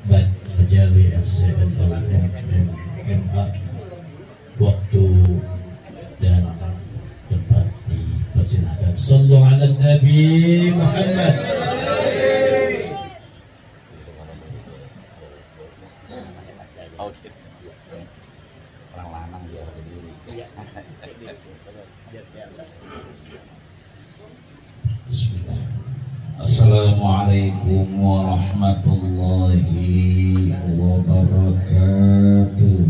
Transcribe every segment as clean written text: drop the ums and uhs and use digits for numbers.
Bajali RCN MA, waktu dan tempat dipersilakan. Sallu ala Nabi Muhammad. Assalamualaikum warahmatullahi wabarakatuh.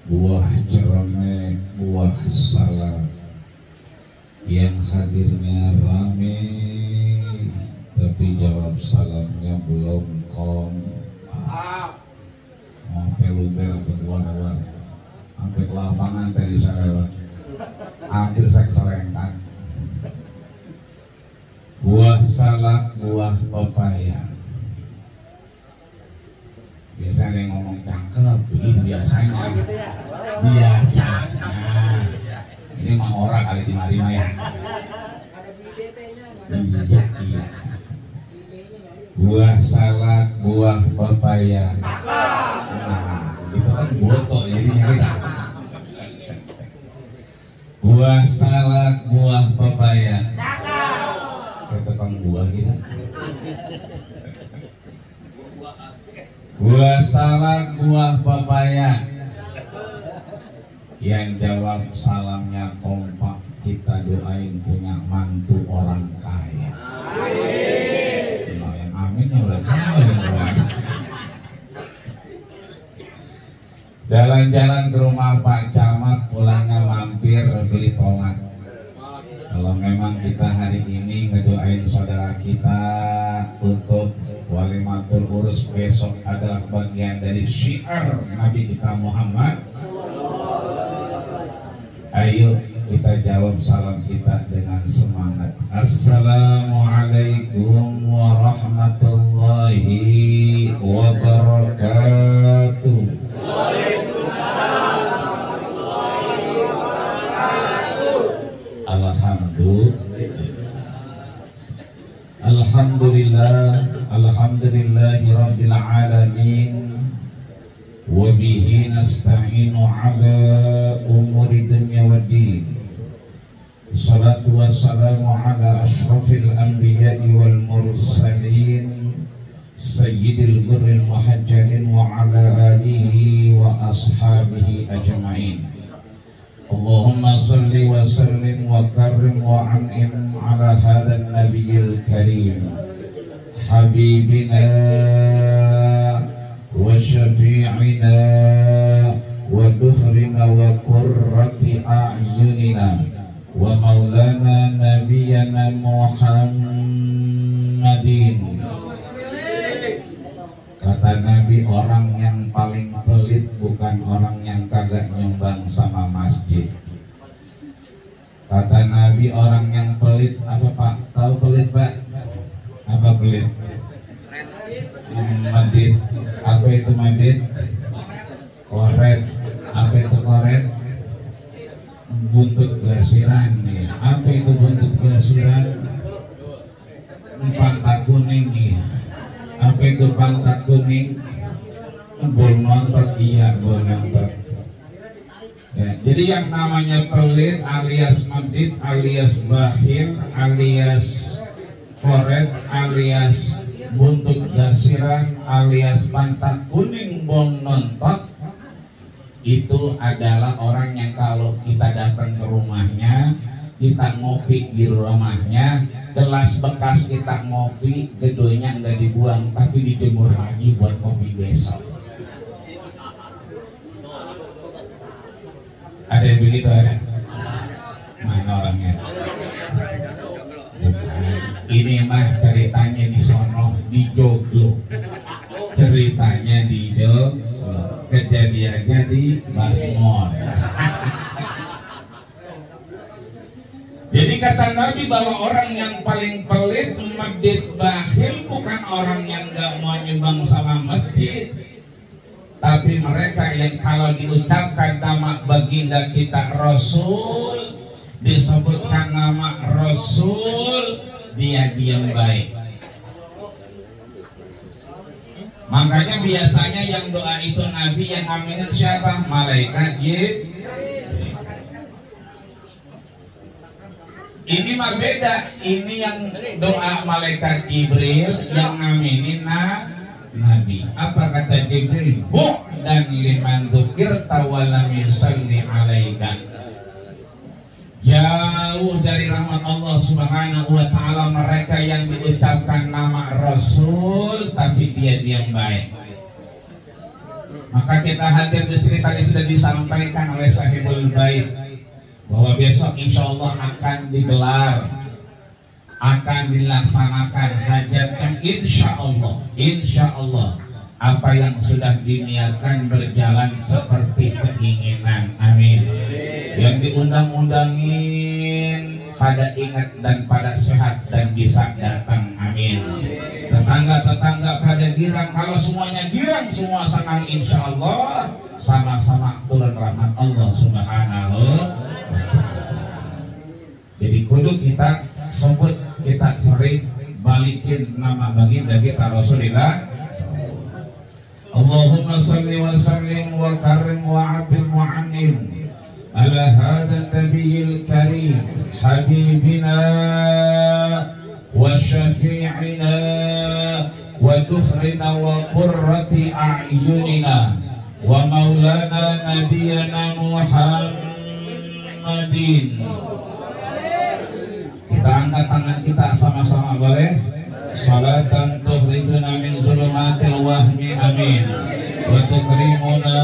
Buah cerame, buah salam yang hadirnya rame, tapi jawab salamnya belum kom. Sampai luber, sampai luar, sampai ke lapangan tadi saya hampir saya keserengkan. Buah salak, buah pepaya. Biasanya ada yang ngomong cakep, begini biasanya. Ini mah orang kali di Marima ya. Iya. Buah salak, buah pepaya. Nah, itu kan boto jadinya kita. Buah salak, buah pepaya. Kayak tukang buah kita. Buah salak, buah pepaya. Yang jawab salamnya kompak, kita doain punya mantu orang kaya. Yang amin ya udah sama yang doain. Jalan-jalan ke rumah Pak Camat, pulangnya mampir beli tomat. Kalau memang kita hari ini ngedoain saudara kita untuk walimatul urus besok adalah bagian dari syiar Nabi kita Muhammad, ayo kita jawab salam kita dengan semangat. Assalamualaikum warahmatullahi wabarakatuh. Alhamdulillahi rabbil alamin, wa bihi nasta'inu ala umuri dunya waddin. Salatu wassalamu ala ashrafil anbiya'i wal mursalin, sayyidil ghurril muhajjalin wa ala alihi wa ashabihi ajma'in. Allahumma salli wa sallim wa karrim wa an'im ala hadha nabiyil karim, habibina wa syafi'ina wa dukhrina wa qurrati a'yunina wa maulana nabiyyana Muhammadin. Kata Nabi, orang yang paling pelit bukan orang yang kagak nyumbang sama masjid. Kata Nabi, orang yang pelit apa Pak? Tahu pelit Pak? Apa pelit? Madid. Apa itu madid? Koret. Apa itu koret? Buntut gasiran nih. Apa itu buntut gasiran? Pantat kuning nih. Apa itu pantat kuning? Bol nontot, iya bol nontot. Ya, jadi yang namanya pelit alias madid alias bakhil alias koret alias buntut gasiran alias pantat kuning bol nontot, itu adalah orang yang kalau kita datang ke rumahnya, kita ngopi di rumahnya, gelas bekas kita ngopi, gedonya nggak dibuang tapi dijemur lagi buat kopi besok. Ada yang begitu ya? Mana orangnya? Ini mah ceritanya di sono, di Joglo. Ceritanya di Joglo, kejadiannya di Basmol. Jadi kata Nabi bahwa orang yang paling pelit, madid, bakhil bukan orang yang gak mau nyumbang sama masjid, tapi mereka yang kalau diucapkan nama baginda kita Rasul, disebutkan nama Rasul, dia diam baik. Makanya biasanya yang doa itu Nabi, yang aminin siapa? Malaikat Jibril. Ini mah beda. Ini yang doa malaikat Jibril, yang aminin Nabi. Apa kata Jibril? Dan liman dzukirta wa lam yusalli alaika. Jauh dari rahmat Allah Subhanahu wa ta'ala mereka yang diucapkan nama Rasul tapi dia diam baik. Maka kita hadir di sini, tadi sudah disampaikan oleh Sahibul Bait bahwa besok insya Allah akan digelar, akan dilaksanakan hajat yang insya Allah apa yang sudah diniatkan berjalan seperti keinginan. Amin. Yang diundang-undangin pada ingat dan pada sehat dan bisa datang. Amin. Tetangga-tetangga pada girang, kalau semuanya girang, semua senang, insya Allah sama-sama turun rahmat Allah Subhanahu wa ta'ala. Jadi kudu kita sebut, kita sering balikin nama baginda kita Rasulullah. Allahumma salli wa sallim wa karim wa abim wa anim ala hadha nabiyil karim habibina wa syafi'ina wa dukhrina wa qurrati a'yunina wa maulana nabiyana Muhammadin. Kita angkat tangan kita sama-sama, boleh? Salatan tukhrijuna min zulumatil wahmi, amin, wa tukrimuna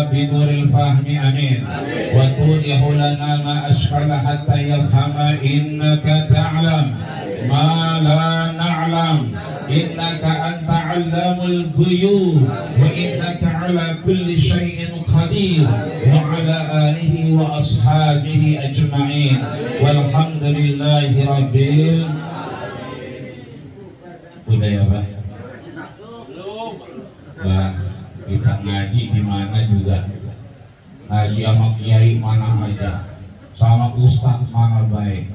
binuril fahmi, amin, wa tudihu lana ma ashkala hatta yafhama innaka ta'lam ma la na'lam innaka anta 'allamul ghuyub wa innaka 'ala kulli syai'in qadir wa 'ala alihi wa ashabihi ajma'in walhamdulillahi rabbil. Udah ya Pak? Nah, kita ngaji di mana juga, ngaji sama kiai mana aja, sama ustaz mana baik,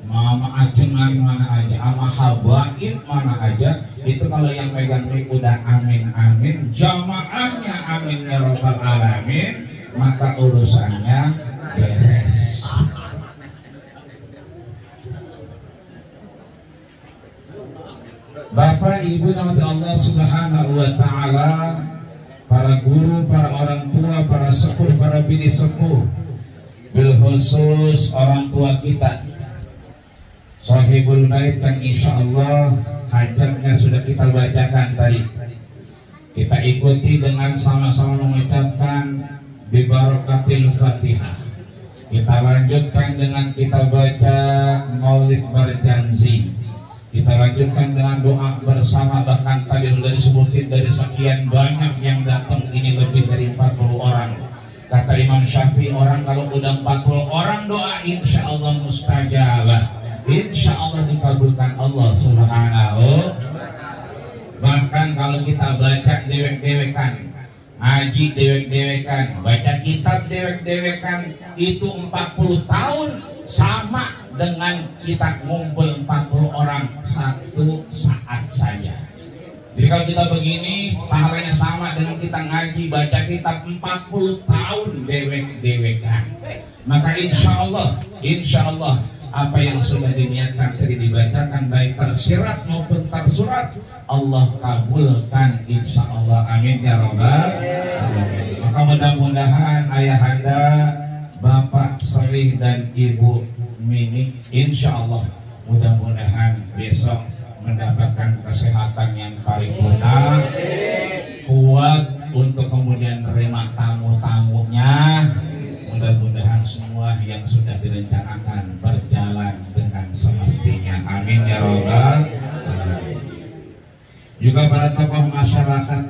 sama ajengan mana aja, sama habaib mana aja. Itu kalau yang megang mic udah amin amin, jamaahnya amin ya rabbal alamin, maka urusannya beres. Bapak Ibu rahmati Allah Subhanahu wa ta'ala, para guru, para orang tua, para sepuh, para bini sepuh, bil khusus orang tua kita Sahibul Bait yang insya Allah hajatnya sudah kita bacakan tadi. Kita ikuti dengan sama-sama mengucapkan bi barakatil Fatihah. Kita lanjutkan dengan kita baca Maulid Berjanji. Kita lanjutkan dengan doa bersama, bahkan tadi sudah disebutin dari sekian banyak yang datang ini lebih dari 40 orang. Kata Imam Syafi'i, orang kalau udah 40 orang doa insya Allah mustajabah, insya Allah dikabulkan Allah Subhanahu. Bahkan kalau kita baca dewek-dewekan, ngaji dewek-dewekan, baca kitab dewek-dewekan, itu 40 tahun sama dengan kita ngumpul 40 orang satu saat saja. Jadi kalau kita begini, pahalanya sama dengan kita ngaji baca kitab 40 tahun dewek-dewekan. Maka insya Allah apa yang sudah diniatkan tadi dibacakan, baik tersirat maupun tersurat, Allah kabulkan insya Allah. Amin ya rabbal alamin. Maka mudah-mudahan ayahanda, Bapak Salih dan Ibu Mini, insya Allah mudah-mudahan besok mendapatkan kesehatan yang paripurna, kuat untuk kemudian menerima tamu-tamunya. Mudah-mudahan semua yang sudah direncanakan berjalan dengan semestinya. Amin ya rabbal alamin. Juga para tokoh masyarakat,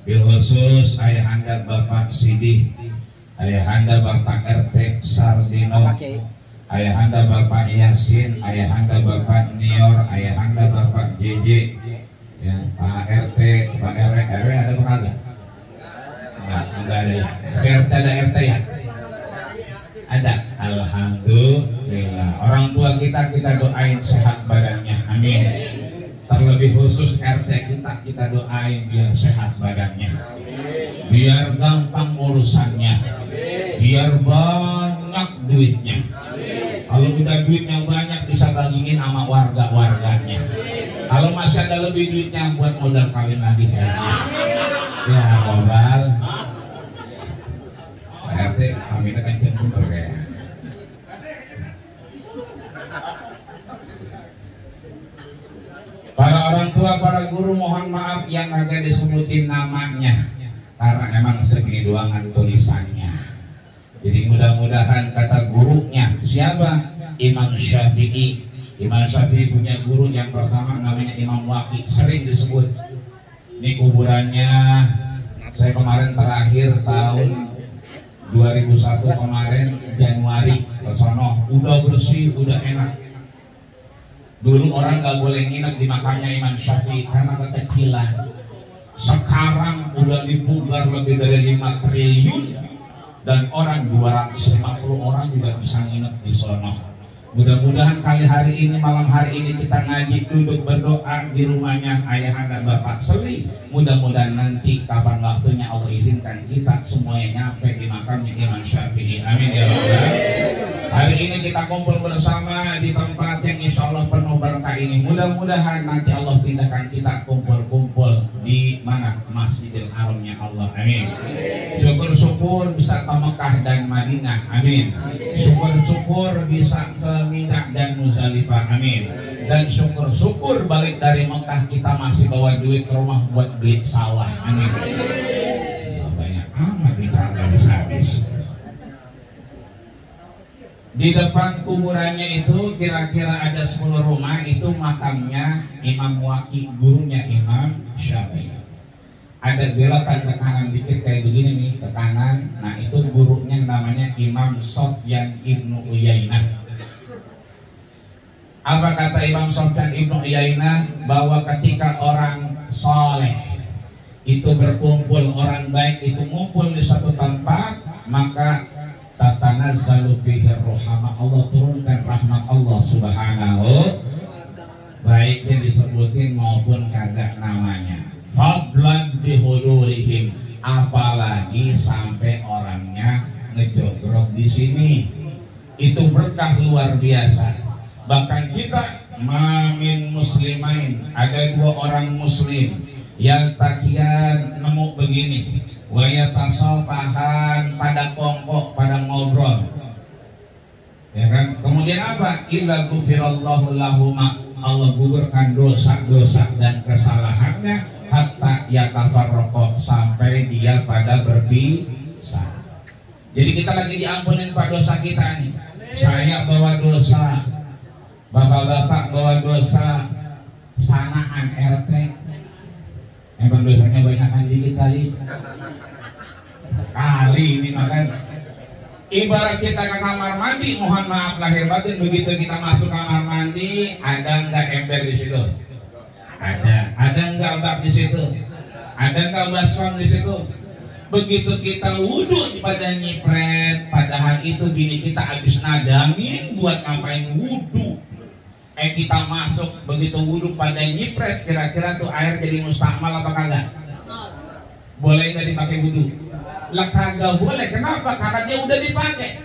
bil khusus ayahanda Bapak Sidih, ayahanda Bapak RT Sardino, ayahanda Bapak Yasin, ayahanda Bapak Nior, ayahanda Bapak JJ, ya, Pak RT, Pak RW ada apa kagak? Enggak ada ya. RT ada RT ya? Ada. Alhamdulillah. Orang tua kita doain sehat badannya, amin. Terlebih khusus RT kita doain biar sehat badannya, biar gampang urusannya, biar banyak duitnya. Kalau udah duitnya banyak bisa bagiin sama warga-warganya. Kalau masih ada lebih duitnya buat modal kawin lagi kayaknya. Ya Robbal. RT kami kan cenderung ya. Para orang tua, para guru mohon maaf yang agak disebutin namanya karena emang segini doangan tulisannya. Jadi mudah-mudahan kata gurunya siapa? Imam Syafi'i. Imam Syafi'i punya guru yang pertama namanya Imam Waqi, sering disebut. Ini kuburannya saya kemarin terakhir tahun 2001 kemarin Januari ke sono, udah bersih, udah enak. Dulu orang gak boleh nginep di makamnya Imam Syafi'i karena kekecilan. Sekarang udah dipugar lebih dari 5 triliun dan orang 250 orang juga bisa nginep di sono. Mudah-mudahan kali hari ini, malam hari ini kita ngaji duduk berdoa di rumahnya ayah anda Bapak Seli. Mudah-mudahan nanti kapan waktunya Allah izinkan kita semuanya nyampe di makamnya Imam Syafi'i. Amin ya Rabbal. Hari ini kita kumpul bersama di tempat yang insya Allah penuh berkah ini. Mudah-mudahan nanti Allah pindahkan kita kumpul-kumpul di mana? Masjidil Haramnya Allah. Amin. Syukur-syukur bisa ke Mekah dan Madinah. Amin. Syukur-syukur bisa ke Mina dan Muzdalifah. Amin. Dan syukur-syukur balik dari Mekah kita masih bawa duit ke rumah buat beli sawah. Amin. Banyak amat kita nggak bisa habis. Di depan kuburannya itu kira-kira ada 10 rumah, itu makamnya Imam Waqi, gurunya Imam Syafi'i. Ada belokan ke kanan dikit kayak begini nih, ke kanan. Nah itu gurunya namanya Imam Sufyan Ibnu Uyainah. Apa kata Imam Sufyan Ibnu Uyainah? Bahwa ketika orang soleh itu berkumpul, orang baik itu ngumpul di satu tempat, maka tatanazzalu fihi rahmah, Allah turunkan rahmat Allah subhanahu, baik yang disebutin maupun kagak namanya. Fadlan bihudurihim, apalagi sampai orangnya ngejogrok di sini, itu berkah luar biasa. Bahkan kita mamin muslimain, ada 2 orang muslim yang takian nemu begini, wayatasofahan, pada kongkok, pada ngobrol, ya kan? Kemudian apa? Illa ghufirallahu lahuma, Allah gugurkan dosa-dosa dan kesalahannya, hatta yatafarraqo, sampai dia pada berpisah. Jadi kita lagi diampunin pak dosa kita nih. Saya bawa dosa, bapak-bapak bawa dosa, sanaan RT. Emang dosanya banyakan dikit kali ini makan. Ibarat kita ke kamar mandi, mohon maaf lahir batin, begitu kita masuk kamar mandi, ada nggak ember di situ? Ada nggak bak di situ? Ada nggak baskom di situ? Begitu kita wudhu pada nyipret, padahal itu bini kita habis nadangin buat ngapain wudhu. Kita masuk, begitu wudhu pada nyipret, kira-kira tuh air jadi mustakmal apa kagak? Boleh nggak dipakai wudhu? Lah kagak boleh. Kenapa? Karena dia udah dipakai.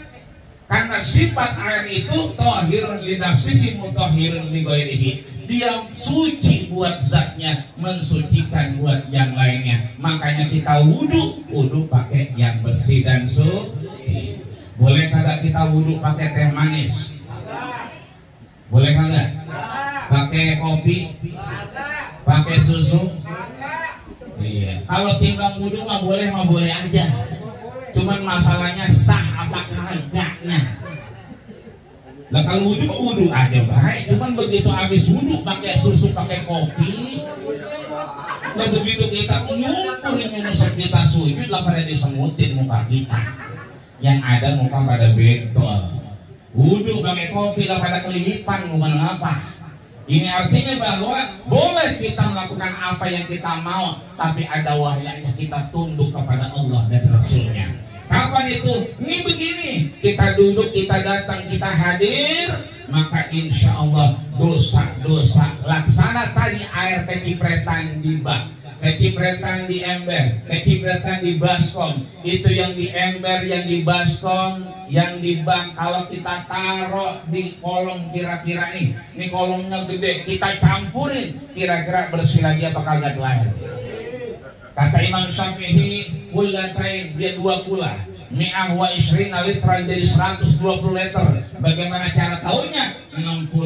Karena sifat air itu thahirun li nafsihi mutahhirun li ghairihi. Dia suci buat zatnya, mensucikan buat yang lainnya. Makanya kita wudhu pakai yang bersih dan suci. Boleh kagak kita wudhu pakai teh manis? Boleh kagak? Pakai kopi? Pakai susu? Iya. Kalau timbang wudhu mah boleh aja. Cuman masalahnya sah apa kagaknya. Lah kalau wudhu aja baik. Cuman begitu habis wudhu pakai susu, pakai kopi. Lah begitu kita nyukurin nyusap kita sujud lah pada disemutin muka kita. Yang ada muka pada bentol. Wudhu pakai kopi lah pada kelilipan, bukan apa. Ini artinya bahwa boleh kita melakukan apa yang kita mau, tapi ada wahyanya kita tunduk kepada Allah dan Rasulnya. Kapan itu? Ini begini, kita duduk, kita datang, kita hadir, maka insya Allah dosa-dosa laksana tadi air kecipretan di bak, kecipretan di ember, kecipretan di baskom, itu yang di ember, yang di baskom, yang di bak, kalau kita taruh di kolong kira-kira nih, ini kolongnya gede, kita campurin, kira-kira bersih lagi apa kagak air? Kata Imam Syafi'i, kullatain, dia 2 kula, mi'ah wa isrina litran, jadi 120 liter. Bagaimana cara tahunya? 60.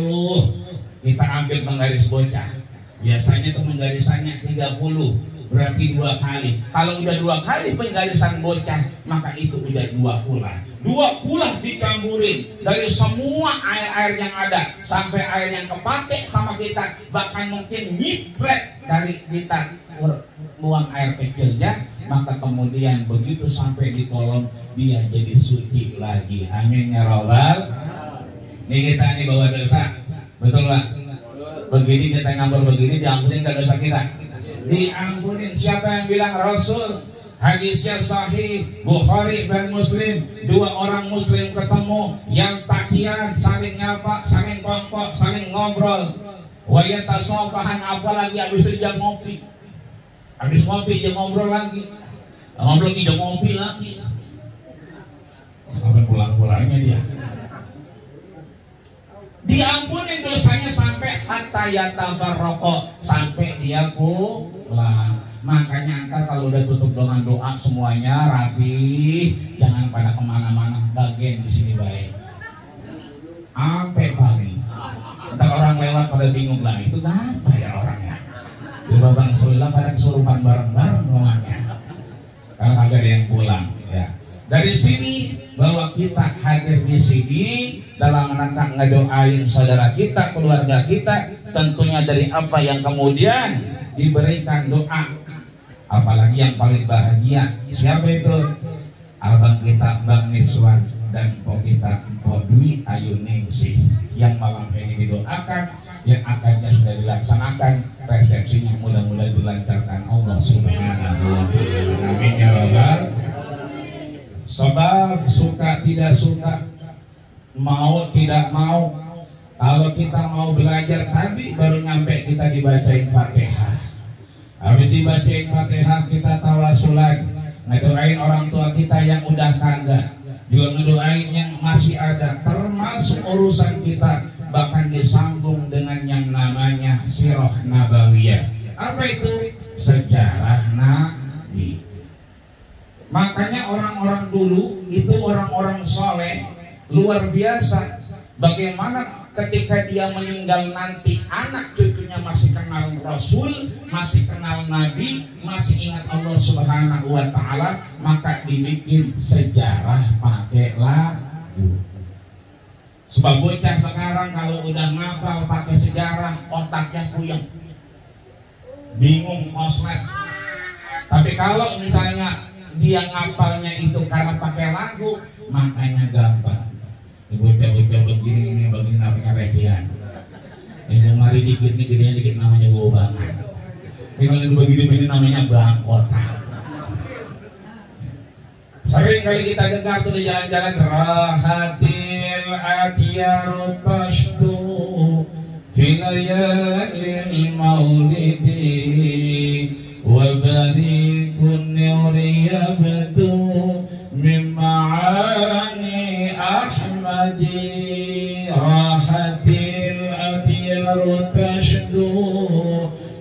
Kita ambil penggaris bocah. Biasanya itu penggarisannya 30, berarti 2 kali. Kalau udah 2 kali penggarisan bocah, maka itu udah 2 kula. 2 kula dicampurin dari semua air-air yang ada, sampai air yang kepake sama kita, bahkan mungkin nyipret dari kita buang air kecilnya, maka kemudian begitu sampai di kolom dia jadi suci lagi. Amin ya robbal. Ini kita nih bawa dosa, betul nggak? Begini kita ngampur begini, diampunin ke dosa kita, diampunin. Siapa yang bilang? Rasul. Hadisnya sahih, Bukhari dan Muslim. 2 orang Muslim ketemu, yang takian, saling nyapa, saling kongkok, saling ngobrol. Wayatasofahan, apalagi habis itu dia ngopi. Habis ngopi dia ngobrol lagi, ngobrol lagi dia ngopi lagi. Sampai pulang-pulangnya dia diampunin dosanya sampai hatta yatafarraqa, sampai dia pulang. Makanya antar kalau udah tutup dengan doa semuanya rapi, jangan pada kemana-mana, bagian di sini baik. Sampai pagi, entar orang lewat pada bingung lah, itu apa ya orangnya? Di babang sebelah pada kesurupan bareng-bareng ngomongnya, kalau kagak ada yang pulang ya. Dari sini bahwa kita hadir di sini dalam rangka ngedoain saudara kita, keluarga kita, tentunya dari apa yang kemudian diberikan doa. Apalagi yang paling bahagia siapa itu? Abang kita Bang Miswan dan Mpok kita Mpok Dwi Ayu Ningsih yang malam ini didoakan, yang akadnya sudah dilaksanakan, resepsinya mudah-mudahan dilancarkan Allah Subhanahu wa ta'ala. Amin ya rabbal. Sebab suka tidak suka, mau tidak mau, kalau kita mau belajar tadi baru nyampe kita dibacain Fatihah. Habis dibacain Fatihah kita tawasulan, ngedoain orang tua kita yang udah kagak, juga ngedoain yang masih ada, termasuk urusan kita, bahkan disambung dengan yang namanya sirah nabawiyah. Apa itu? Sejarah Nabi. Makanya orang-orang dulu itu orang-orang soleh luar biasa. Bagaimana ketika dia meninggal nanti anak cucunya masih kenal Rasul, masih kenal Nabi, masih ingat Allah Subhanahu wa ta'ala, maka dibikin sejarah pakai lagu. Sebab bocah sekarang kalau udah ngapal pakai sejarah, otaknya puyeng, bingung koslet. Tapi kalau misalnya dia ngapalnya itu karena pakai lagu, makanya gampang. Bocah-bocah begini namanya recehan. Yang mari dikit nih, gedenya dikit namanya gobangan. Ini kalau begini namanya bangkotan. Sering kali kita dengar tuh di jalan-jalan, rahatil atyaru tashdu fi layalil maulidi wa barikun nuri yabdu min ma'ani ahmadi. Rahatil atyaru tashdu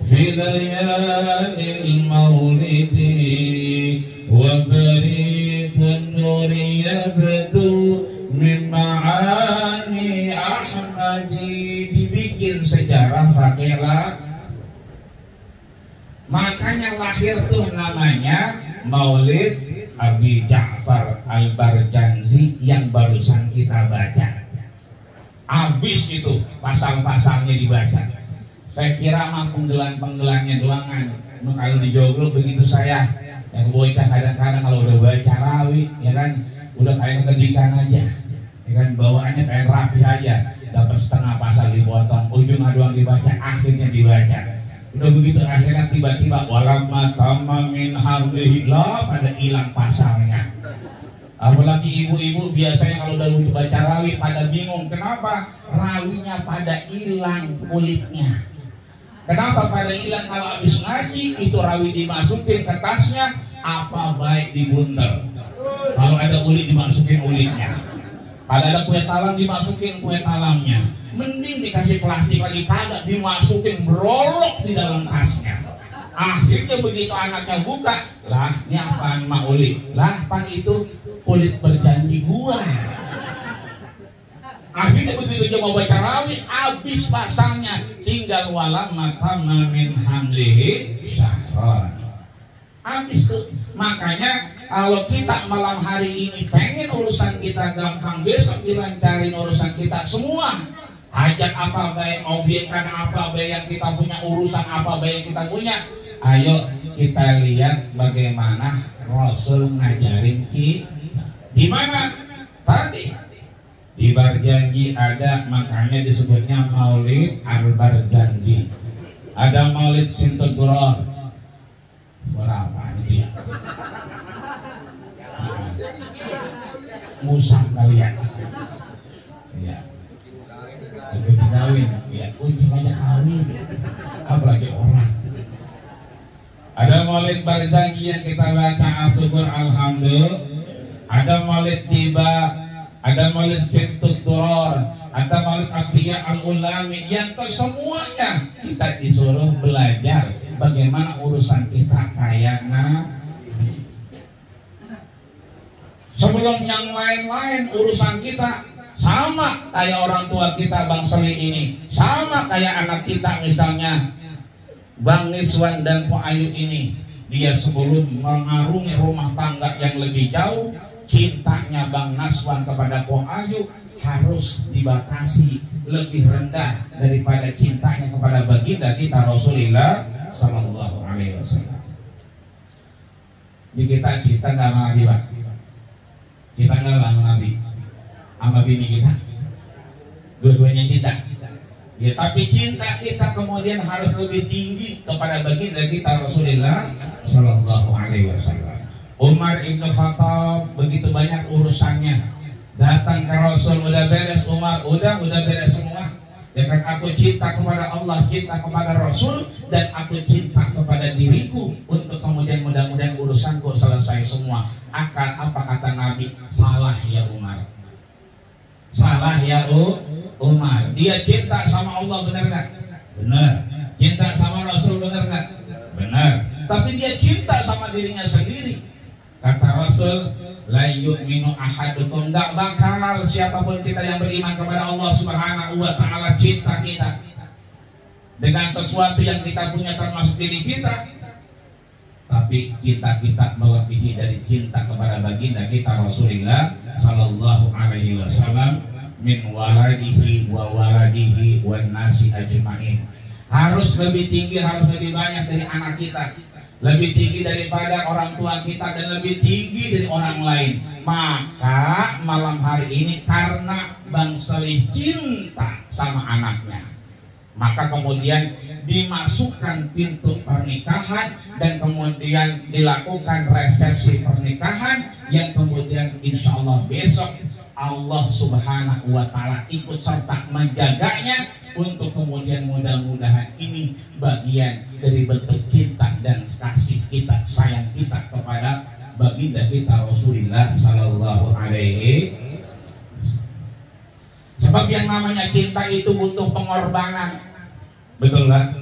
fi layalil maulidi wa barikun nuri yabdu min ma'ani ahmadi. Dibikin sejarah pakai lagu. Makanya lahir tuh namanya Maulid Abi Ja'far Al-Barjanzi yang barusan kita baca. Habis itu pasal-pasalnya dibaca. Saya kira mah penggelan-penggelannya doangan. Kalau di joglo begitu saya yang bocah kadang-kadang kalau udah baca rawi, ya kan, udah kayak kedikan aja, ya kan, bawaannya kayak rapi aja. Dapat setengah pasal dipotong, ujungnya doang dibaca, akhirnya dibaca. Udah begitu akhirnya tiba-tiba walamma tamma min harbihi, pada hilang pasalnya. Apalagi ibu-ibu biasanya kalau udah untuk baca rawi pada bingung, kenapa rawinya pada hilang kulitnya. Kenapa pada hilang? Kalau habis ngaji itu rawi dimasukin ke tasnya, apa baik dibuntel. Kalau ada kulit dimasukin kulitnya. Kalau ada kue talam dimasukin kue talamnya. Mending dikasih plastik lagi, kagak dimasukin, berolok di dalam tasnya. Akhirnya begitu anaknya buka, lah ini apaan Mak Uli? Lah pan itu kulit berjanji gua. Akhirnya begitu dia mau baca rawi, habis pasalnya, tinggal walam matama min hamlihi syahran. Habis tuh. Makanya kalau kita malam hari ini pengen urusan kita gampang, besok dilancarin urusan kita semua. Hajat apa baik, obyekan apa baik yang kita punya, urusan apa baik yang kita punya. Ayo kita lihat bagaimana Rasul ngajarin kita. Di mana? Tadi di Barjanji ada, makanya disebutnya Maulid Al-Barjanji. Ada Maulid Sintuturor. Suara apa itu ya? Musang kalian. Iya. Lebih kawin, ya. Ujung aja kawin. Apalagi orang. Ada Maulid Barjanji yang kita baca syukur alhamdulillah. Ada Maulid Tiba, ada Maulid Sintuturor, ada Maulid Atiyah Al-Ulami, yang kesemuanya kita disuruh belajar bagaimana urusan kita kayak Nabi. Sebelum yang lain-lain urusan kita sama kayak orang tua kita Bang Seli ini, sama kayak anak kita misalnya Bang Niswan dan Po Ayu ini. Dia sebelum mengarungi rumah tangga yang lebih jauh, cintanya Bang Naswan kepada Po Ayu harus dibatasi lebih rendah daripada cintanya kepada baginda kita Rasulullah Sallallahu Alaihi Wasallam. Di kita nggak sama Nabi, Pak. Kita nggak sama Nabi, sama bini kita, dua-duanya cinta. Ya, tapi cinta kita kemudian harus lebih tinggi kepada baginda kita Rasulullah Sallallahu Alaihi Wasallam. Umar ibn Khattab begitu banyak urusannya, datang ke Rasul, udah beres Umar, udah beres semua. Ya kan, aku cinta kepada Allah, cinta kepada Rasul, dan aku cinta kepada diriku, untuk kemudian mudah-mudahan urusanku selesai semua. Akan apa kata Nabi? Salah ya Umar, salah ya Umar. Dia cinta sama Allah, benar nggak? Benar. Cinta sama Rasul, benar nggak? Benar. Tapi dia cinta sama dirinya sendiri. Kata Rasul, la yu'minu ahadukum, enggak bakal siapapun kita yang beriman kepada Allah Subhanahu wa taala cinta kita dengan sesuatu yang kita punya termasuk diri kita, tapi kita melebihi dari cinta kepada baginda kita Rasulullah Sallallahu Alaihi Wasallam, min waladihi wa waladihi wan nasi ajmain. Harus lebih tinggi, harus lebih banyak dari anak kita, lebih tinggi daripada orang tua kita, dan lebih tinggi dari orang lain. Maka malam hari ini karena Bang Salih cinta sama anaknya, maka kemudian dimasukkan pintu pernikahan dan kemudian dilakukan resepsi pernikahan yang kemudian insya Allah besok Allah Subhanahu wa taala ikut serta menjaganya, untuk kemudian mudah-mudahan ini bagian dari bentuk cinta dan kasih kita, sayang kita kepada baginda kita Rasulullah Sallallahu Alaihi. Sebab yang namanya cinta itu butuh pengorbanan, betul kan?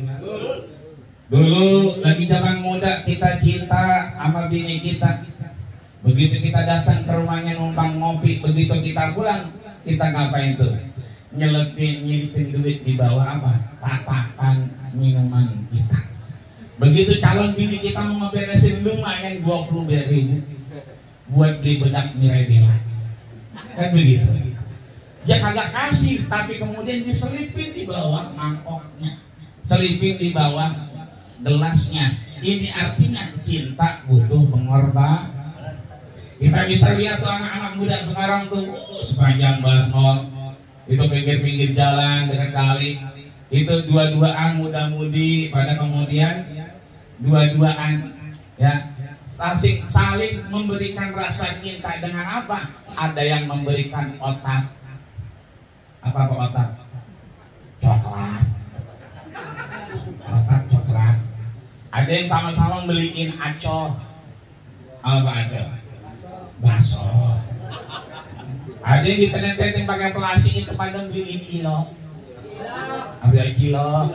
Dulu lagi zaman muda kita cinta sama bini kita. Begitu kita datang ke rumahnya numpang ngopi, begitu kita pulang, kita ngapain tuh? Nyelipin duit di bawah apa? Tatakan minuman kita. Begitu calon bini kita mau ngeberesin, lumayan 20.000 buat beli bedak Mirabella, kan begitu? Ya kagak kasih, tapi kemudian diselipin di bawah mangkoknya, selipin di bawah gelasnya. Ini artinya cinta butuh pengorbanan. Kita bisa lihat tuh anak-anak muda sekarang tuh sepanjang basmol itu pinggir-pinggir jalan dekat kali itu dua-duaan muda-mudi, pada kemudian dua-duaan ya saling memberikan rasa cinta dengan apa? Ada yang memberikan otak. Apa otak? Coklat. Otak coklat. Ada yang sama-sama beliin acol. Apa acol? Bakso. Ada yang diteneng-teneng pakai plastik itu pada beliin ilo. Ambil kilo.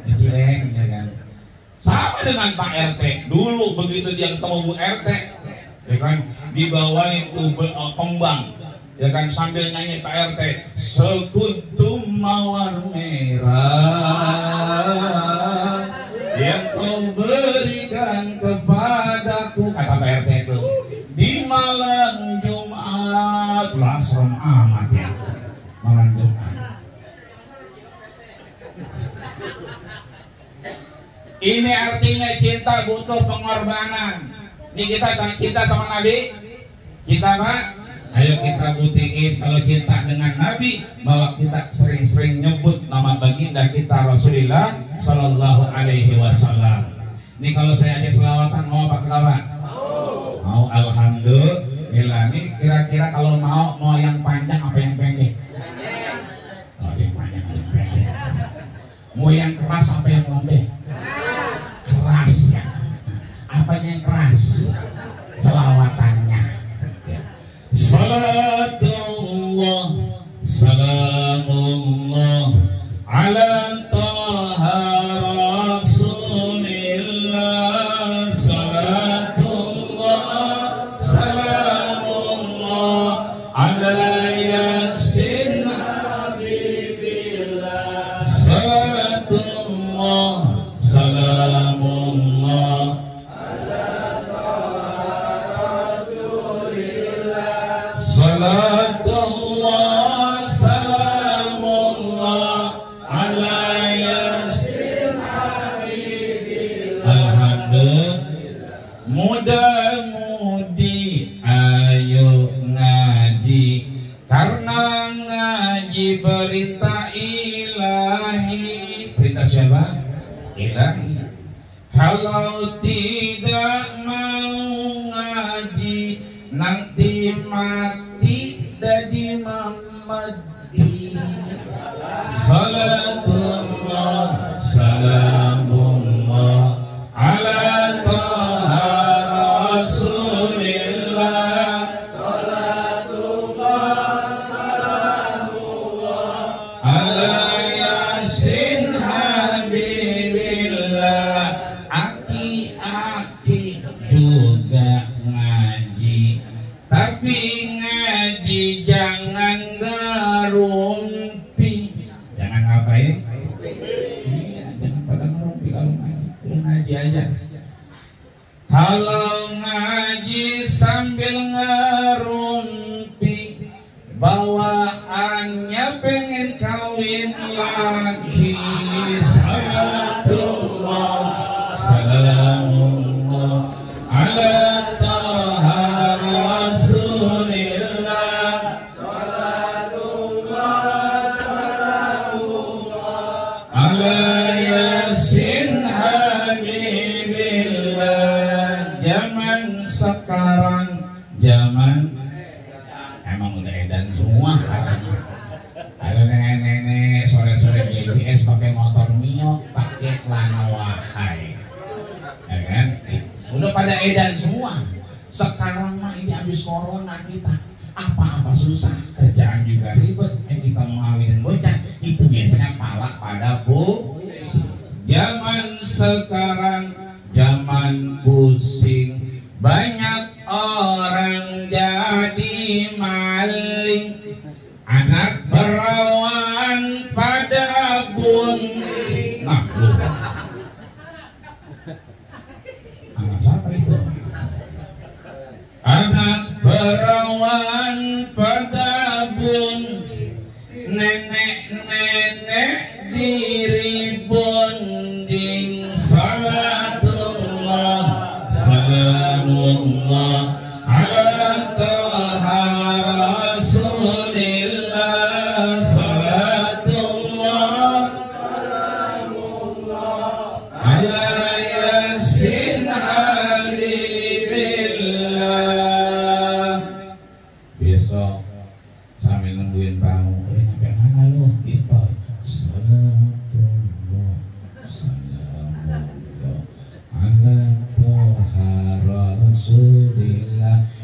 Cireng, ya kan? Sama dengan Pak RT. Dulu begitu dia ketemu Bu RT, ya kan, dibawain tuh kembang, ya kan, sambil nyanyi Pak RT, sekuntum mawar merah yang kau berikan kepadaku, kata Pak RT itu, di malam Jumat. Lah serem amat ya, malam Jumat. Ini artinya cinta butuh pengorbanan. Ini kita sama Nabi, kita Pak, ayo kita buktiin kalau cinta dengan Nabi, bahwa kita sering-sering nyebut nama baginda kita Rasulullah Sallallahu Alaihi Wasallam. Ini kalau saya ajak selawatan mau apa kawan? Mau, alhamdulillah. Ini kira-kira kalau mau yang panjang apa yang pendek? Oh, yang panjang apa yang pendek? Mau yang keras apa yang lembek? Keras ya. Apanya yang keras? Selawatannya. Salatullah, salamullah ala taha rasulillah. Salatullah, salamullah ala yasin habibillah. Salatullah, salamullah ala taha rasulillah. Salatullah, salamullah ala yasin habibillah. Alhamdulillah. Mudah-mudi ayo ngaji, karena ngaji berita ilahi. Perintah siapa? Ilahi. Kalau tidak mau ngaji, nanti mati jadi mamadi. Salatullah, salamullah ala taha rasulillah. Salatullah, salamullah ala yasin habibillah. Aki-aki juga ngaji, tapi ngaji jangan ngerumpi. Jangan ngapain? Iya, jangan pada ngerumpi kalau ngaji. Ngaji aja. Kalau ngaji sambil ngerumpi, bawaannya pengen kawin lagi. Salatullah, salamullah ala taha rasulillah. Salatullah, salamullah ala yasin habibillah. Zaman sekarang zaman emang udah edan semua caranya. Ada nenek-nenek sore-sore GPS pakai motor Mio, pakai celana wahai, ya kan? Udah pada edan semua. Sekarang mah ini habis corona kita, apa-apa susah, kerjaan juga ribet. Kita mau ngawinin bocah, itu biasanya pala pada pusing. Zaman sekarang zaman pusing, banyak orang jadi maling. Anak perawan pada bunting. Nah, lu. Anak siapa itu? Anak perawan pada bunting. Nenek-nenek diri bonding. Salatullah, salamullah ala taha rasulillah. Salatullah, salamullah ala yasin habibillah.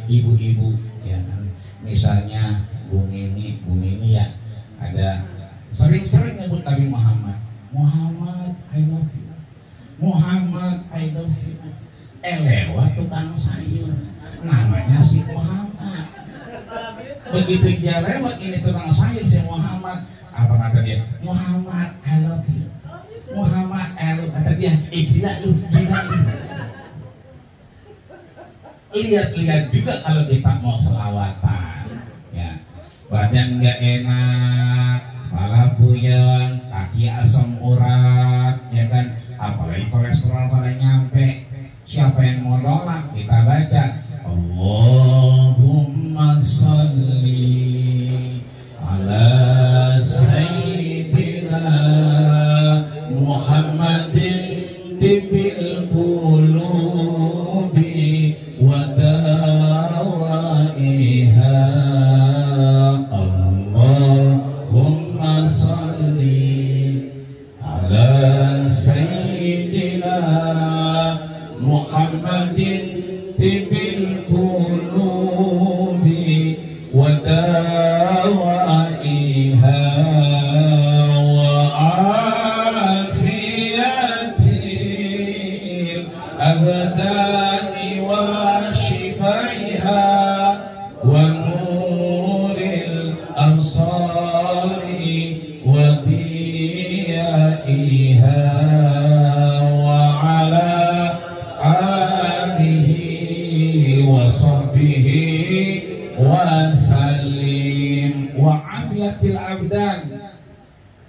ibu-ibu ya kan. Misalnya Bu Mimi ya ada sering-sering nyebut Nabi Muhammad, Muhammad I love you, Muhammad I love you. Lewat tukang sayur namanya si Muhammad. Begitu dia lewat ini tukang sayur si Muhammad, apa kata dia? Muhammad I love you, Muhammad I love you. Kata dia, gila lu. Lihat-lihat juga kalau kita mau selawatan ya, badan nggak enak, kepala puyeng, kaki asam urat ya kan, apalagi kolesterol pada nyampe. Siapa yang mau nolak? Kita baca Allahumma sholli ala sayyidina Muhammadin tibil qulubi wa dawaiha. Allahumma sholli ala sayyidina Muhammadin tibil qulubi wa dawaiha wa afiyatil abdani wa shifaiha wa nuril absari wa diyaiha wa ala alihi wa sahbihi wa salim wa afiyatil abdan.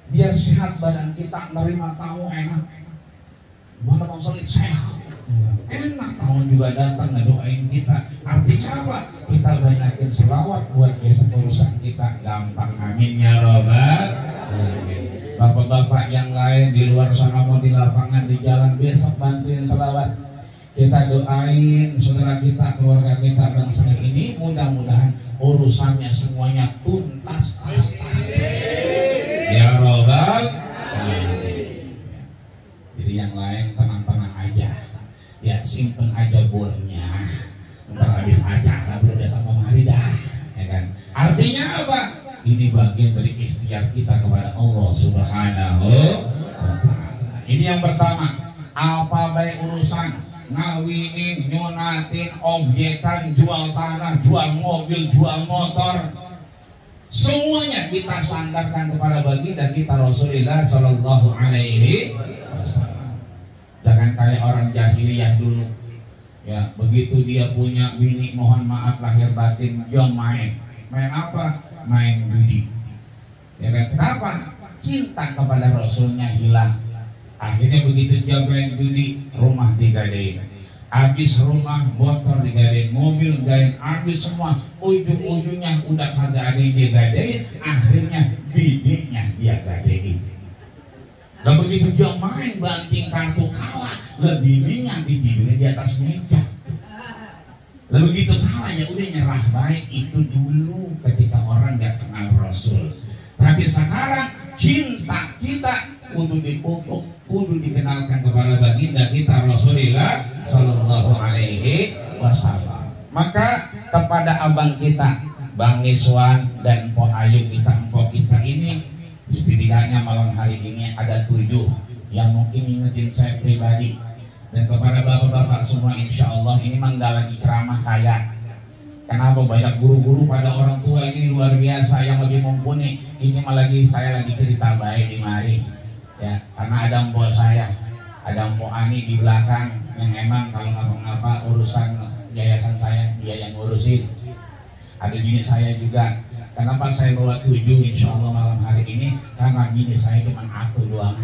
Biar sehat badan kita, nerima tamu enak. Mana mau salit sehat, enak tamu juga datang ngedoain kita. Artinya apa? Kita banyakin selawat buat besok urusan kita gampang. Amin ya robbal alamin. Bapak-bapak yang lain di luar sana mau di lapangan di jalan besok bantuin selawat. Kita doain saudara kita, keluarga kita, bangsa ini, mudah-mudahan urusannya semuanya tuntas. Ya robbal alamin. Jadi yang lain tenang-tenang aja ya, simpen aja bornya, ntar habis acara baru datang kemari dah ya kan. Artinya apa? Ini bagian dari ikhtiar kita kepada Allah Subhanahu wa ta'ala. Ini yang pertama. Apa baik urusan ngawinin, nyunatin, objekan, jual tanah, jual mobil, jual motor, semuanya kita sandarkan kepada baginda kita Rasulullah Sallallahu Alaihi Wasallam. Jangan kayak orang jahiliyah dulu ya, begitu dia punya bini, mohon maaf lahir batin, dia main apa? Main judi ya kan. Kenapa? Cinta kepada Rasulnya hilang. Akhirnya begitu dia main judi, rumah digadein, habis rumah, motor digadein, mobil digadein, habis semua. Ujung-ujungnya udah kagak ada yang dia gadein, akhirnya bininya dia gadein. Dan begitu dia main banting kartu kalah, bininya ditidurin di atas meja. Lalu begitu kalah ya udah nyerah baik. Itu dulu ketika orang gak kenal Rasul. Tapi sekarang cinta kita kudu dipupuk, kudu dikenalkan kepada baginda kita Rasulullah Sallallahu Alaihi Wasallam. Maka kepada abang kita Bang Niswan dan Mpok Ayu kita ini, setidaknya malam hari ini ada 7 yang mungkin ingetin saya pribadi. Dan kepada bapak-bapak semua, insya Allah ini mah lagi ceramah kaya. Kenapa? Banyak guru-guru pada orang tua ini luar biasa yang lebih mumpuni. Ini mah saya lagi cerita baik di mari ya, karena ada mpok saya, ada Mpok Ani di belakang yang emang kalau ngapa-ngapa urusan yayasan saya dia yang ngurusin. Ada bini saya juga. Kenapa saya bawa 7 insya Allah malam hari ini? Karena bini saya cuma aku doang.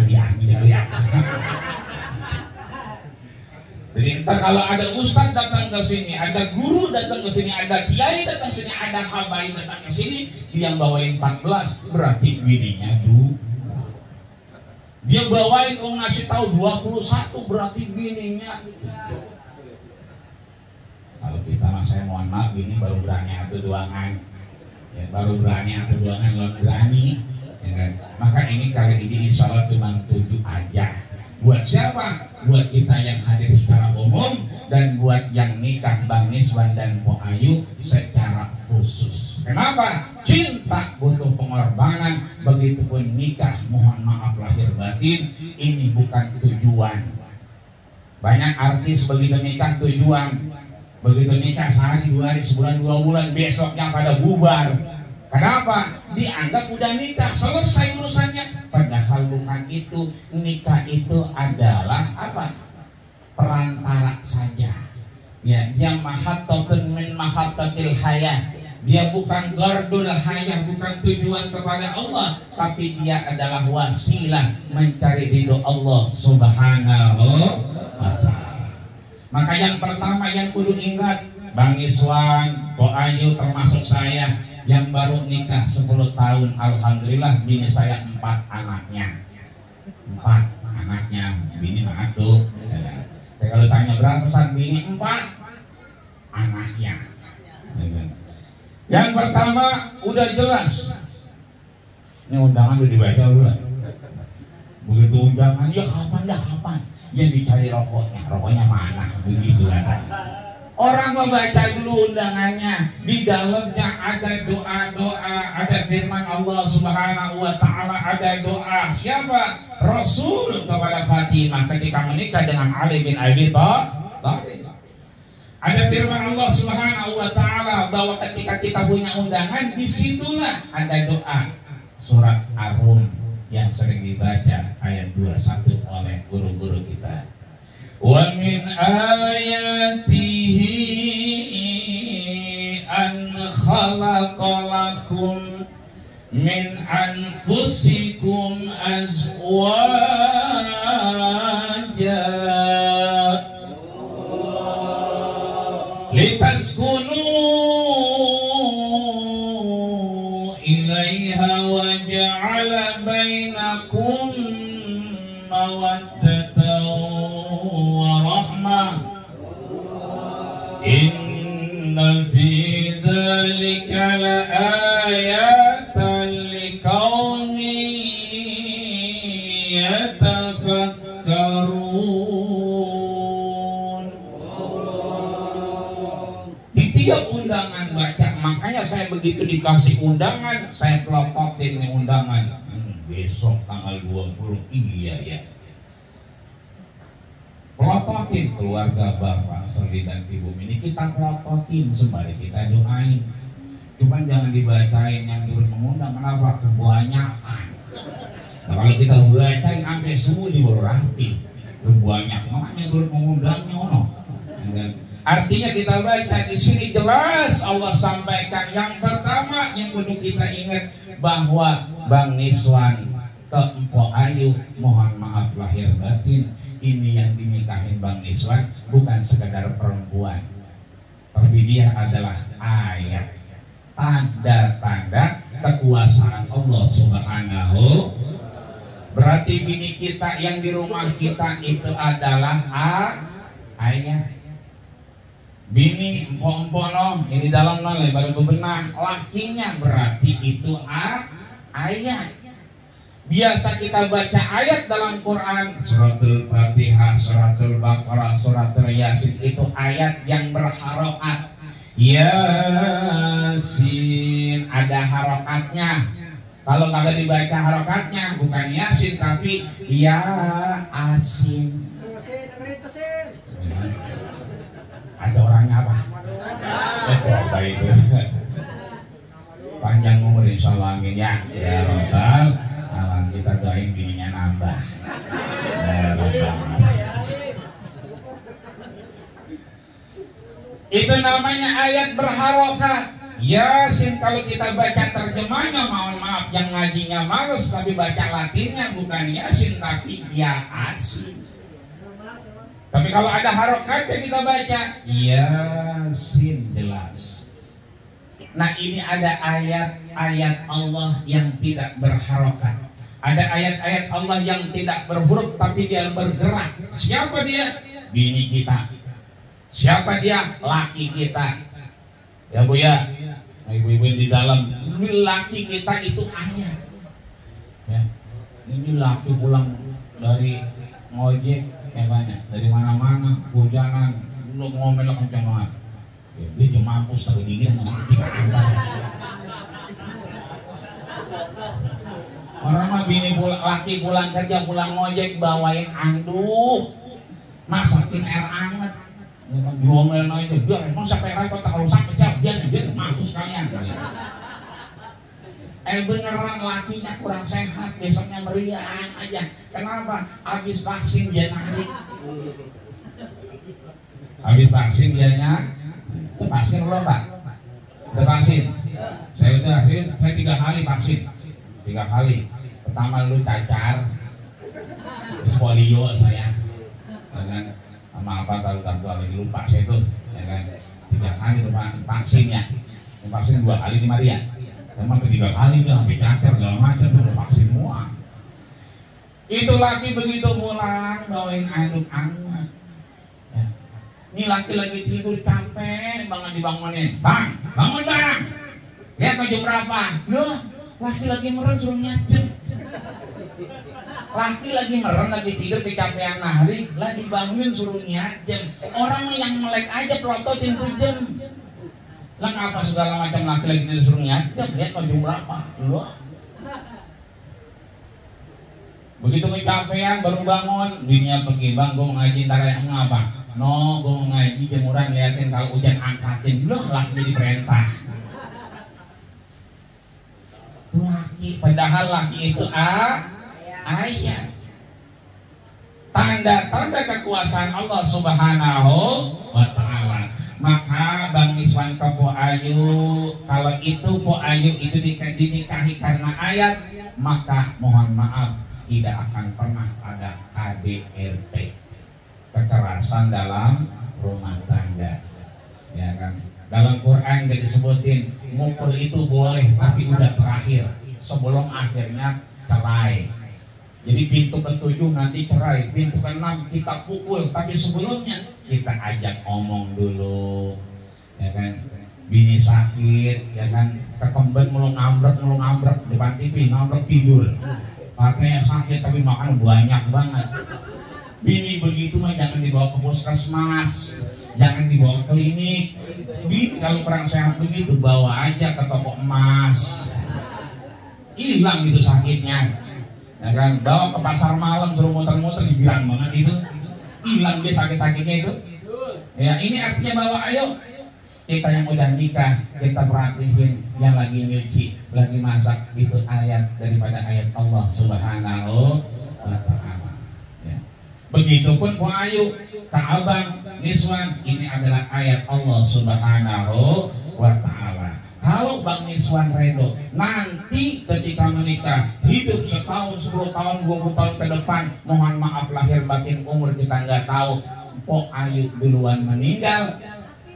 Lihat. Jadi entar kalau ada ustadz datang ke sini, ada guru datang ke sini, ada kiai datang ke sini, ada habaib datang ke sini, dia bawain 14, berarti bininya 2. Dia bawain ngasih tahu 21, berarti bininya. Kalau kita mah saya mohon maaf, ini baru berani atau doangan. Ya, baru berani atau doangan, belum berani. Ya kan? Maka ini kali ini insya Allah cuma 7 aja. Buat siapa? Buat kita yang hadir secara umum dan buat yang nikah Bang Niswan dan Po Ayu secara khusus. Kenapa? Cinta butuh pengorbanan, begitupun nikah mohon maaf lahir batin, ini bukan tujuan. Banyak artis begitu nikah tujuan, begitu nikah sehari, 2 hari, sebulan, 2 bulan, besoknya pada bubar. Kenapa? Dianggap udah nikah, selesai urusannya. Padahal bukan itu. Nikah itu adalah apa? Perantara saja. Ya, yang mahattatun min mahattatil hayat. Dia bukan gardul hayat, bukan tujuan kepada Allah, tapi dia adalah wasilah mencari ridho Allah Subhanahu wa ta'ala. Maka yang pertama yang kudu ingat, Bang Iswan, Po Ayu termasuk saya yang baru nikah 10 tahun, alhamdulillah bini saya 4 anaknya. 4 anaknya, bini mah atuh. Saya kalau tanya berapa pesan bini, 4 anaknya. Yang pertama udah jelas. Ini undangan udah dibaca belum? Begitu undangan, ya kapan? Yang dicari rokoknya mana? Begitu kan. Orang membaca dulu undangannya, di dalamnya ada doa-doa, ada firman Allah Subhanahu wa ta'ala, ada doa siapa? Rasul kepada Fatimah ketika menikah dengan Ali bin Abi Thalib. Ada firman Allah Subhanahu wa ta'ala bahwa ketika kita punya undangan, disitulah ada doa. Surat Ar-Rum yang sering dibaca ayat 21 oleh guru-guru kita. Wa min ayatihi an khalaqalakum min anfusikum azwaja litaskunu ilaiha wa ja'ala bainakum mawaddatan wa rahmah. Inna fi dzalika laayatan liqaumin yatafakkarun. Tiap undangan baca, makanya saya begitu dikasih undangan, saya pelototin nih undangan. Besok tanggal 20, iya ya. Pelototin keluarga Bapak Soli dan Ibu ini, kita pelototin sembari kita doain. Cuman jangan dibacain yang turut mengundang, kenapa? Kebanyakan. Nah, kalau kita bacain sampai semua di bawah rapi, kebanyakan makanya turut mengundangnya ono. Artinya kita baca di sini jelas Allah sampaikan yang pertama yang kudu kita ingat bahwa Bang Niswan ke Empo Ayu mohon maaf lahir batin, ini yang dinikahin Bang Niswan bukan sekedar perempuan, tapi dia adalah ayat, tanda-tanda kekuasaan Allah Subhanahu. Berarti bini kita yang di rumah kita itu adalah ayat. Bini empon loh, ini dalam nolai baru bebenah lakinya, berarti itu ayat. Biasa kita baca ayat dalam Quran, suratul Fatihah, suratul Baqarah, suratul Yasin, itu ayat yang berharokat. Yasin ada harokatnya. Kalau kagak dibaca harokatnya bukan Yasin tapi Yasin. Ada orangnya apa? Apa itu? Panjang umur insya Allah, amin ya. Ya Rabbal Alamin, kita doain bininya nambah. Ya Rabbal. Itu namanya ayat berharokat. Yasin kalau kita baca terjemahnya, mohon maaf yang ngajinya males, tapi baca Latinnya bukan Yasin tapi Yasin. Tapi kalau ada harokatnya kita baca Yasin, jelas. Nah ini ada ayat-ayat Allah yang tidak berharokat. Ada ayat-ayat Allah yang tidak berhuruf tapi dia bergerak. Siapa dia? Bini kita. Siapa dia? Laki kita. Ya Bu ya, ibu-ibu di dalam, laki kita itu ayat. Ya. Ini laki pulang dari ngojek, ya banyak dari mana-mana, hujanan, ngomel kencang banget. Dia cuma mampus tapi dingin orang mah bini laki pulang kerja pulang ngojek bawain anduk masakin air anget ngomel itu biar emang sampai repot kalau sampai jam dia mampus kalian beneran lakinya kurang sehat besoknya meriang aja. Kenapa? Habis vaksin dia narik. Habis vaksin dianya vaksin belum Pak? Udah vaksin? Saya 3 kali vaksin. 3 kali. Pertama lu cacar, terus polio saya, dengan sama apa tahu lagi lupa saya tuh, ya kan? 3 kali vaksinnya. Vaksin 2 kali di Maria. Memang 3 kali dia sampai cacar segala macam tuh vaksin semua. Itu laki begitu pulang bawain anduk anget. Ya. Ini laki lagi tidur capek banget dibangunin. Bang, bangun bang. Lihat jam berapa? Loh, laki lagi meren suruh nyajet. Laki lagi meren lagi tidur kecapean hari, lagi bangunin suruh nyajet. Orang yang melek aja pelototin 7 jam. Lah apa segala macam laki-laki disuruh nyajak, lihat jam berapa? Loh. Begitu kecapean baru bangun, dunia pergi bang, gue mau ngaji ntar yang apa? No, gue mau ngaji jemuran liatin kalau hujan angkatin, loh lah jadi perintah. Laki, padahal laki itu ayat. Tanda-tanda kekuasaan Allah Subhanahu wa Ta'ala. Maka Bang Miswan ke Po Ayu, kalau itu Po Ayu itu dinikahi karena ayat, maka mohon maaf tidak akan pernah ada KDRT, kekerasan dalam rumah tangga, ya kan? Dalam Quran tidak disebutin mukul itu boleh, tapi udah terakhir sebelum akhirnya cerai. Jadi pintu ke-7 nanti cerai, pintu ke-6 kita pukul, tapi sebelumnya kita ajak omong dulu, ya kan? Bini sakit, ya kan? Kekemben mulu ngambrek depan TV, ngambrek tidur. Katanya sakit tapi makan banyak banget. Bini begitu mah jangan dibawa ke puskesmas, jangan dibawa ke klinik. Bini kalau kurang sehat begitu bawa aja ke toko emas, hilang itu sakitnya. Ya kan, bawa ke pasar malam suruh muter-muter girang banget itu, hilang dia sakit-sakitnya itu. Ya ini artinya bahwa ayo kita yang udah nikah kita perhatiin yang lagi nyuci, lagi masak, itu ayat daripada ayat Allah Subhanahu wa Ta'ala. Ya. Begitupun Bu Ayu ke Abang Miswan, ini adalah ayat Allah Subhanahu wa Ta'ala. Kalau Bang Miswan redo nanti ketika menikah hidup setahun, 10 tahun, 20 tahun ke depan, mohon maaf lahir batin umur kita nggak tahu, Po Ayu duluan meninggal,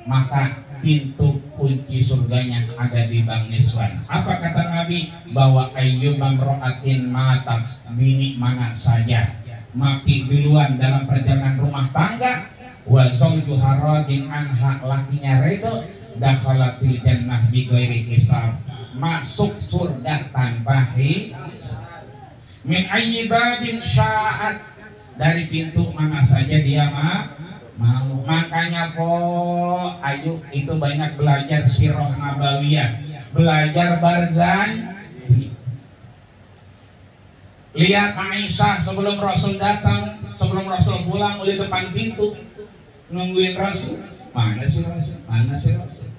maka pintu kunci surganya ada di Bang Miswan. Apa kata Nabi? Bahwa ayyuma imra'atin matat, bini mana saja mati duluan dalam perjalanan rumah tangga, wa zawjuha radin anha, lakinya redo, dakhalatil jannah bi ghairi hisab, masuk surga tanpa hisab. Min ayyi babin sya'at, dari pintu mana saja dia mau. Makanya Po Ayu itu banyak belajar sirah nabawiyah, belajar barzan. Lihat Aisyah sebelum Rasul datang, sebelum Rasul pulang udah depan pintu nungguin Rasul. Mana sih Rasul? Mana sih Rasul?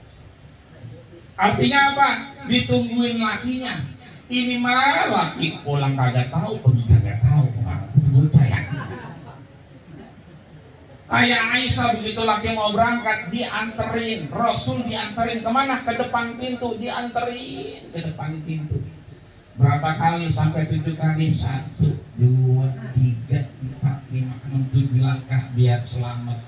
Artinya apa? Ditungguin lakinya. Ini mah laki pulang kagak tahu, pergi kagak tahu, percaya. Kayak Aisyah begitu laki mau berangkat dianterin, Rasul dianterin kemana? Ke depan pintu, dianterin ke depan pintu. Berapa kali? Sampai 7 kali. 1, 2, 3, 4, 5, 6, 7 langkah biar selamat.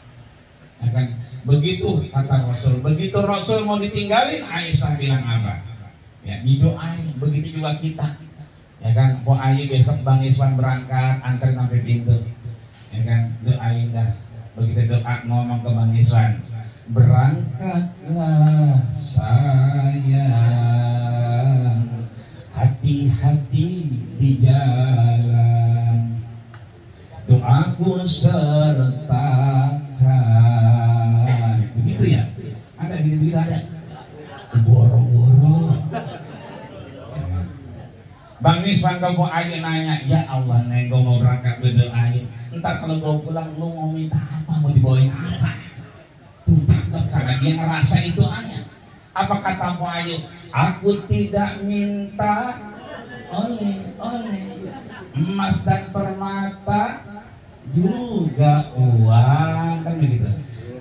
Ya kan? Begitu kata Rasul. Begitu Rasul mau ditinggalin, Aisyah bilang apa? Ya didoain. Begitu juga kita. Ya kan? Po Ayu besok Bang Iswan berangkat, anterin sampai pintu. Ya kan? Doain dah. Begitu doa ngomong ke Bang Iswan, berangkatlah sayang, hati-hati di jalan, doaku sertakan sangka gua aja nanya, ya Allah neng gua mau berangkat berdoain. Entar kalau gua pulang lu mau minta apa, mau dibawain apa? Tuh tangkap karena dia ngerasa itu hanya. Apa kata Bu Ayu? Aku tidak minta oleh emas dan permata juga uang kan begitu.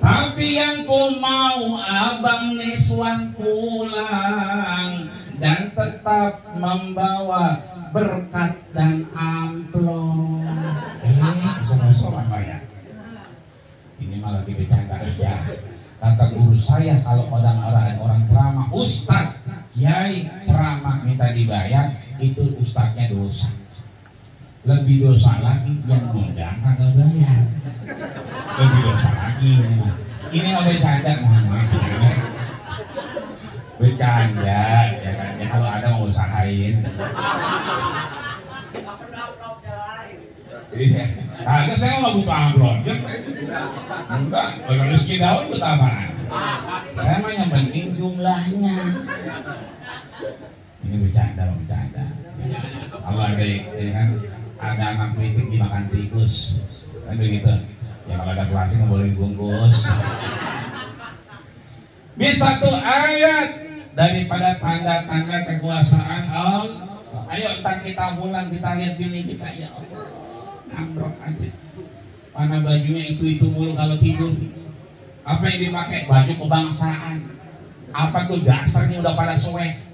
Tapi yang ku mau abang Niswan pulang dan tetap membawa berkat dan amplop. Sama-sama ya. Ini malah bercanda aja. Kata guru saya kalau orang ceramah, ustaz, kiai ceramah minta dibayar, itu ustaznya dosa. Lebih dosa lagi yang ngundang kagak bayar. Lebih dosa lagi. Ini mau bercanda, mohon maaf ya. Bercanda, ya kan? Ya kalau ada mau usahain. Iya. Kagak saya nggak butuh amplop. Enggak, kalau rezeki daun butuh apaan? Saya mah yang penting jumlahnya. Ini bercanda. Kalau ada ya kan, ada anak kritik dimakan tikus, kan begitu. Ya kalau ada kelasnya nggak boleh dibungkus. Bisa tuh ayat daripada tanda-tanda kekuasaan Allah. Ayo entar kita pulang kita lihat bini kita, ya Allah. Ambrok aja. Mana bajunya itu mulu kalau tidur. Apa yang dipakai? Baju kebangsaan. Apa tuh dasarnya udah pada soek.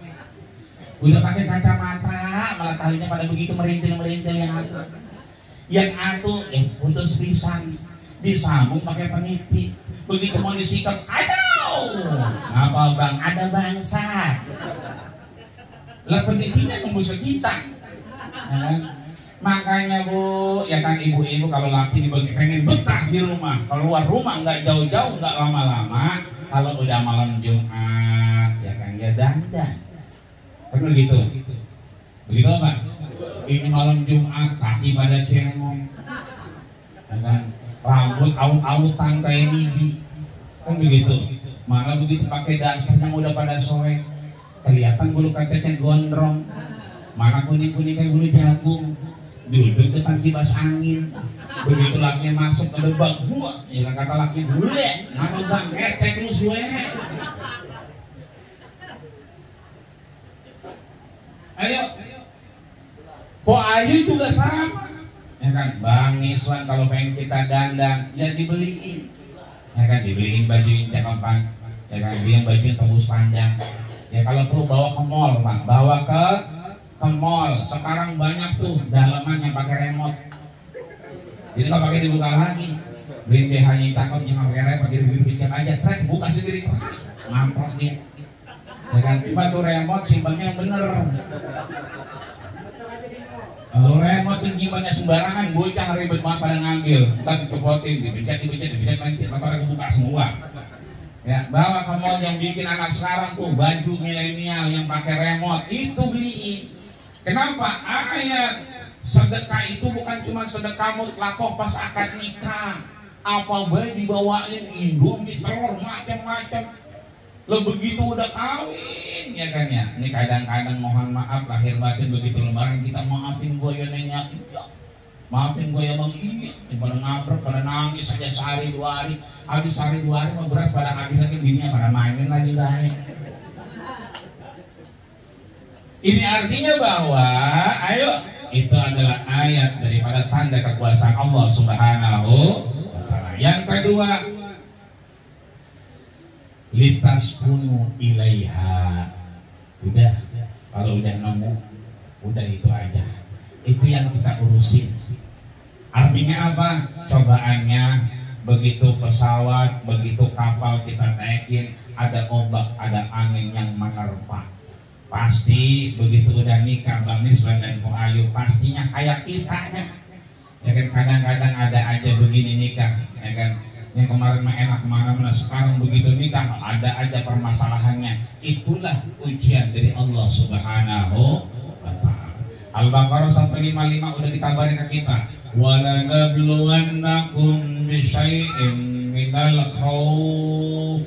Udah pakai kacamata, malah talinya pada begitu merintil yang atu. Yang atu putus pisang, disambung pakai peniti. Begitu mau disikat, aduh. Ngapa bang? Ada bangsa. Lah penitinya nembus ke kita. Makanya Bu, ya kan ibu-ibu kalau laki dibagi pengen betah di rumah, keluar rumah nggak jauh-jauh, nggak lama-lama. Kalau udah malam Jumat, ya kan ya dandan. Kan begitu? Begitu apa? Ini malam Jumat, kaki pada cengong, ya kan? Rambut aut-autan kayak gigi, kan begitu? Malah begitu pakai dasar yang udah pada soek, kelihatan bulu kacanya gondrong, mana kuning-kuning kayak bulu jagung. Duduk depan kipas angin, begitu lakinya masuk ke debak gua, ya kata laki gue, ngapa bang, ketek lu suwe. Ayo, Po Ayu juga sama, ya kan, Bang Niswan kalau pengen kita dandang, ya dibeliin, ya kan, dibeliin baju yang cakep, ya kan, dia baju tembus panjang, ya kalau perlu bawa ke mall, Pak, bawa ke mall. Sekarang banyak tuh dalaman yang pakai remote, jadi nggak pakai dibuka lagi. Beli BH yang cakep yang pakai remote, jadi begitu pencet aja, trek buka sendiri, ngampros dia. Ya kan, cuma tuh remote simpannya yang bener. Kalau remote tuh simpannya sembarangan, bocah ribet banget pada ngambil, ntar dicopotin, dipencet nanti, maka buka semua. Ya, bawa ke mall yang bikin anak sekarang tuh baju milenial yang pakai remote, itu beliin. Kenapa? Ayat sedekah itu bukan cuma sedekah mutlakoh pas akad nikah. Apa baik dibawain Indomie, telur, macam-macam. Lo begitu udah kawin, ya kan ya. Ini kadang-kadang mohon maaf lahir batin begitu lebaran kita maafin gue ya nenya, iya. Maafin gue ya bang, iya. Pada ngabrek, pada nangis saja sehari dua hari. Habis sehari dua hari mau beras pada habis lagi, bininya pada mainin lagi lain. Ini artinya bahwa, ayo, itu adalah ayat daripada tanda kekuasaan Allah Subhanahu wa Ta'ala. Yang kedua, litas kunu ilaiha. Udah, kalau udah nemu, udah itu aja. Itu yang kita urusin. Artinya apa? Cobaannya, begitu pesawat, begitu kapal kita naikin, ada ombak, ada angin yang menerpa. Pasti begitu udah nikah Bang Niswan dan Po Ayu, pastinya kayak kita ya. Ya kan, kadang-kadang ada aja begini nikah, ya kan. Yang kemarin mah enak kemana-mana, sekarang begitu nikah ada aja permasalahannya. Itulah ujian dari Allah Subhanahu wa Ta'ala. Al-Baqarah 155 udah dikabarin ke kita. Wala nabluwannakum bisyai'in minal khauf.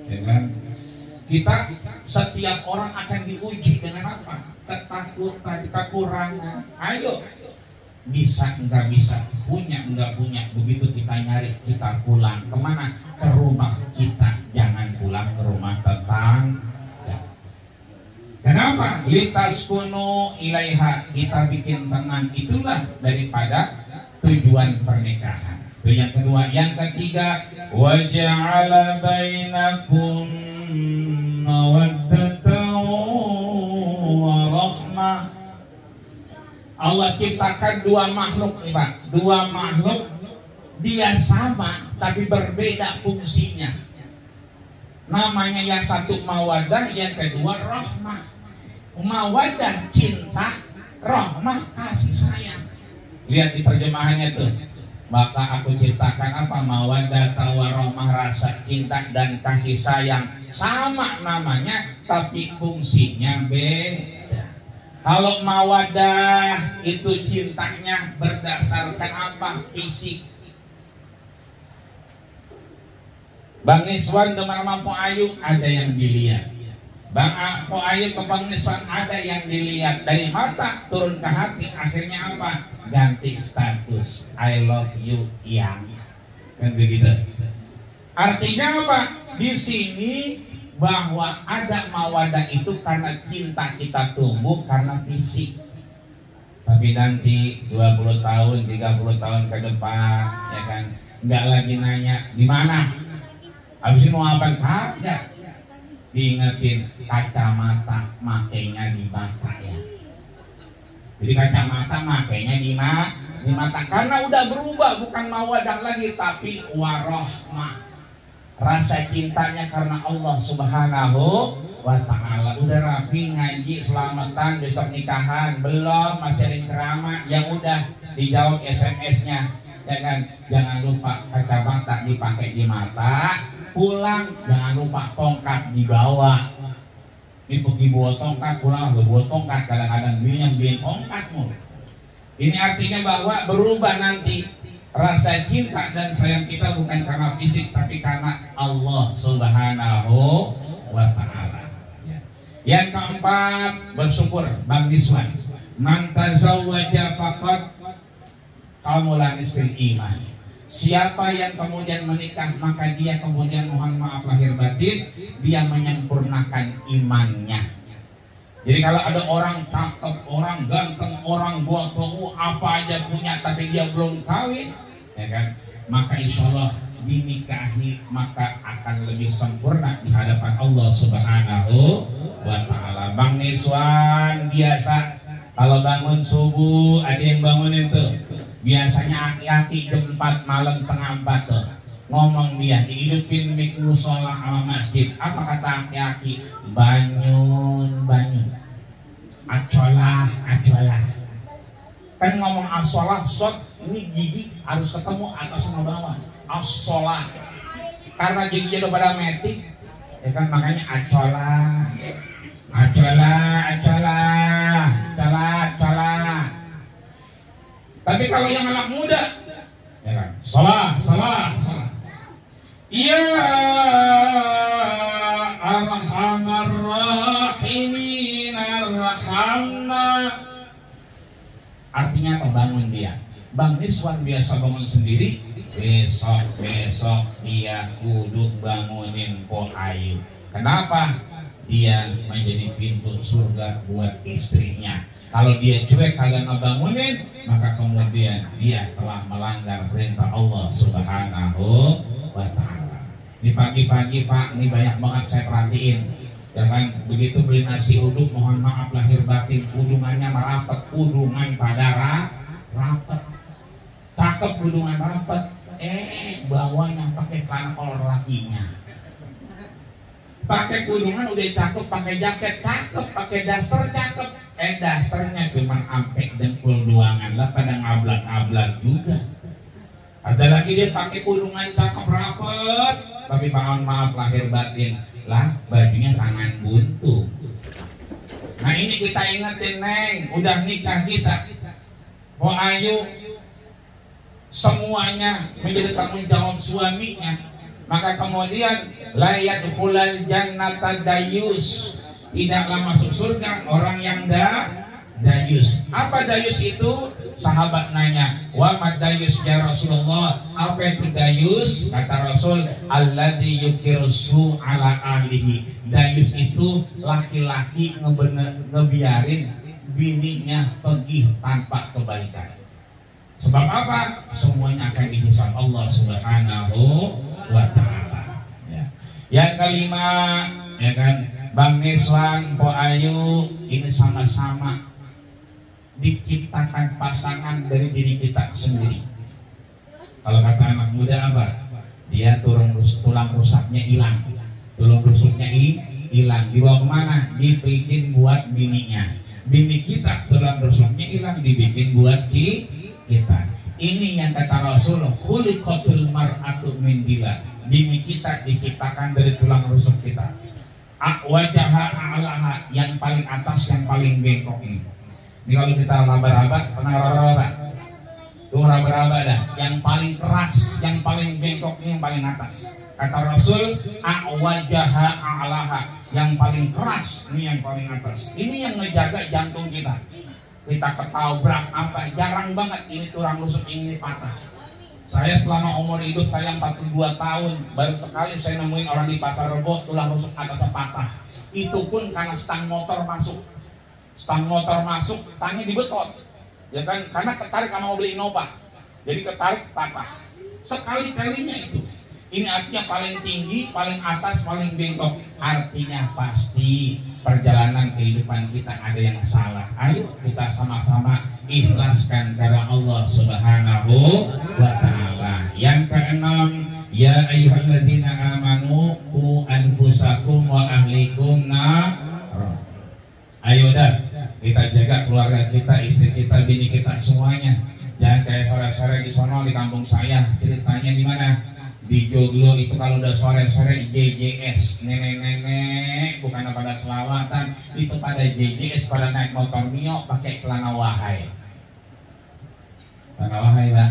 Ya kan? Kita setiap orang akan diuji dengan apa? ketakutan, kekurangan. Ayo, bisa enggak bisa, punya enggak punya, begitu kita nyari, kita pulang kemana? Ke rumah kita, jangan pulang ke rumah tetangga. Kenapa? Litaskunu ilaiha, kita bikin tenang, itulah daripada tujuan pernikahan. Itu yang kedua. Yang ketiga, waja'ala bainakum mawaddatan wa rahmah. Allah ciptakan dua makhluk nih Pak, dua makhluk dia sama tapi berbeda fungsinya. Namanya yang satu mawadah, yang kedua rahmah. Mawadah cinta, rahmah kasih sayang. Lihat di terjemahannya tuh. Maka aku ciptakan apa? Mawadah wa rahmah, rasa cinta dan kasih sayang. Sama namanya tapi fungsinya beda. Kalau mawadah itu cintanya berdasarkan apa? Fisik. Bang Niswan dengan Mampu Ayu ada yang dilihat. Bang Mampu Ayu ke Bang Niswan ada yang dilihat. Dari mata turun ke hati, akhirnya apa? Ganti status. I love you yang. Kan begitu. Artinya apa? Di sini bahwa ada mawadah itu karena cinta kita tumbuh karena fisik. Tapi nanti 20 tahun, 30 tahun ke depan, ya kan, nggak lagi nanya di mana. Habis ini mau apa? Kagak. Diingetin kacamata makainya di mata ya. Jadi kacamata makainya di mata karena udah berubah, bukan mawadah lagi tapi warahmah. Rasa cintanya karena Allah Subhanahu wa Ta'ala. Udah rapi ngaji, selamatan, besok nikahan, belum, masih ada ceramah, yang udah dijawab SMS-nya, ya kan? Jangan lupa kacamata dipakai di mata, pulang jangan lupa tongkat dibawa. Ini pergi bawa tongkat, pulang bawa tongkat, kadang-kadang beliin tongkatmu. Ini artinya bahwa berubah nanti. Rasa cinta dan sayang kita bukan karena fisik tapi karena Allah Subhanahu wa Ta'ala. Yang keempat, bersyukur Bang Niswan. Man tazawwaja faqad kamula nisfil iman. Siapa yang kemudian menikah maka dia kemudian mohon maaf lahir batin, dia menyempurnakan imannya. Jadi kalau ada orang cakep, orang ganteng, orang gotong, apa aja punya tapi dia belum kawin, ya kan? Maka insya Allah dinikahi maka akan lebih sempurna di hadapan Allah Subhanahu wa Ta'ala. Bang Niswan biasa kalau bangun subuh ada yang bangunin tuh. Biasanya aki-aki jam 4 malam setengah 4 tuh. Ngomong dia dihidupin mik musola sama masjid. Apa kata aki-aki? Banyun acolah. Kan ngomong asolah shot, ini gigi harus ketemu atas sama bawah. Asolah. Karena giginya udah pada metik, ya kan, makanya acolah. Tapi kalau yang anak muda, ya kan, salah. Ya Arhamar Rahimin Arhamna. Artinya apa? Bangun dia. Bang Niswan biasa bangun sendiri. Besok dia kudu bangunin Po Ayu. Kenapa? Dia menjadi pintu surga buat istrinya. Kalau dia cuek kagak ngebangunin, maka kemudian dia telah melanggar perintah Allah Subhanahu wa Ta'ala. Di pagi-pagi Pak, ini banyak banget saya perhatiin. Ya kan, begitu beli nasi uduk, mohon maaf lahir batin, udungannya merapat, udungan pada rapat. Cakep udungan rapat, bawahnya pakai celana kolor lakinya. Pakai udungan udah cakep, pakai jaket cakep, pakai daster cakep. Dasternya cuma ampe dengkul doangan lah, pada ngablak-ngablak juga. Ada lagi dia pakai udungan cakep rapet, tapi mohon maaf lahir batin lah bajunya tangan buntu. Nah ini kita ingetin Neng, udah nikah kita, Po Ayu semuanya menjadi tanggung jawab suaminya. Maka kemudian la yadkhulul jannata dayyus, tidaklah masuk surga orang yang dayus. Apa dayus itu? Sahabat nanya, wa mad dayus ya Rasulullah, apa itu dayus? Kata Rasul, alladzi yukirusu ala ahlihi. Dayus itu laki-laki ngebiarin bininya pergi tanpa kebaikan. Sebab apa? Semuanya akan dihisab Allah Subhanahu wa ta'ala. Ya. Yang kelima, ya kan, Bang Niswan, Po Ayu, ini sama-sama diciptakan pasangan dari diri kita sendiri. Kalau kata anak muda apa? Dia tulang rusaknya hilang, tulang rusuknya hilang. Dibawa kemana? Dibikin buat bininya. Bini kita tulang rusuknya hilang, dibikin buat kita. Ini yang kata Rasul, khuliqatul mar'atu min dila. Bini kita diciptakan dari tulang rusuk kita. Wajah a'laha, yang paling atas, yang paling bengkok ini. Ini kalau kita raba-raba, pernah raba-raba? Tuh raba-raba dah. Yang paling keras, yang paling bengkok ini yang paling atas. Kata Rasul, a'wajaha a'laha, yang paling keras ini yang paling atas. Ini yang ngejaga jantung kita. Kita ketabrak apa? Jarang banget ini tulang rusuk ini patah. Saya selama umur hidup saya 42 tahun, baru sekali saya nemuin orang di Pasar Rebo tulang rusuk atasnya patah. Itu pun karena stang motor masuk. Stang motor masuk, tangnya dibetot, ya kan? Karena ketarik sama mobil Innova, jadi ketarik patah. Sekali-kalinya itu. Ini artinya paling tinggi, paling atas, paling bengkok. Artinya pasti perjalanan kehidupan kita ada yang salah. Ayo kita sama-sama ikhlaskan karena Allah Subhanahu wa ta'ala. Yang keenam, ya ayyuhalladzina amanu qu anfusakum wa ahlikum nar. Ayo dah, kita jaga keluarga kita, istri kita, bini kita, semuanya. Jangan kayak sore-sore di sono di kampung saya. Ceritanya di mana? Di Joglo itu kalau udah sore-sore JJS, nenek-nenek bukan pada selawatan, itu pada JJS, pada naik motor Mio pakai celana wahai. Celana wahai, Pak.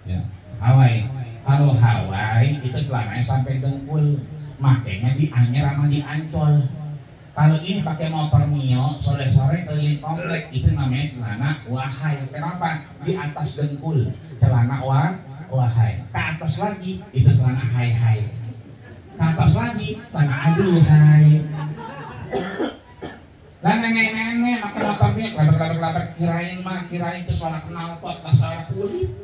Ya, Hawaii. Kalau Hawaii itu celananya sampai dengkul, makanya di Anyer sama di Ancol. Kalau ini pakai motor Mio, sore-sore keliling komplek, itu namanya celana wahai. Kenapa? Di atas dengkul, celana wahai. Ke atas lagi, itu celana hai-hai. Ke atas lagi, celana aduhai. Lah nenek-nenek pakai motor Mio, kelabak-kelabak, kirain itu soal knalpot, tak soal kulit.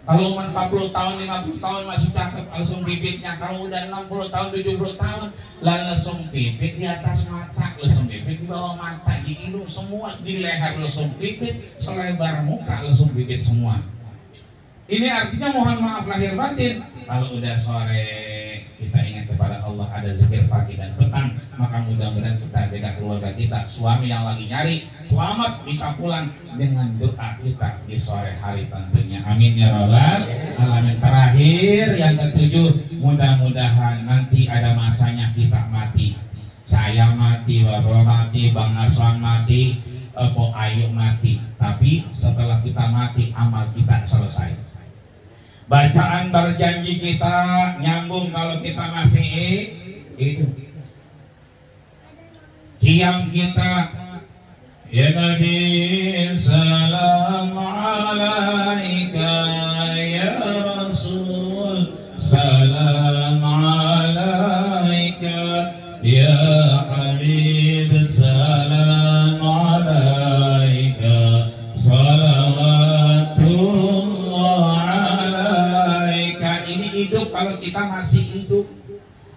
Kalau umur 40 tahun, 50 tahun masih cakep, langsung bibitnya. Kalau udah 60 tahun, 70 tahun, langsung bibit di atas mata, langsung bibit di bawah mata, di hidung semua, di leher langsung bibit, selebar muka langsung bibit semua. Ini artinya mohon maaf lahir batin. Kalau udah sore kita ingat kepada Allah, ada zikir pagi dan petang, maka mudah-mudahan kita jaga keluarga kita. Suami yang lagi nyari selamat bisa pulang dengan doa kita di sore hari tentunya. Amin ya rabbal alamin. Terakhir yang ketujuh, mudah-mudahan nanti ada masanya kita mati. Saya mati, Bapak mati, Bang Naswan mati, Po Ayu mati. Tapi setelah kita mati, amal kita selesai. Bacaan berjanji kita nyambung kalau kita masih hidup. Qiyam kita, ya Nabi salam alaika, ya Rasul salam alaika, ya Habib salam alaika, salawatullah. Ini hidup kalau kita masih hidup,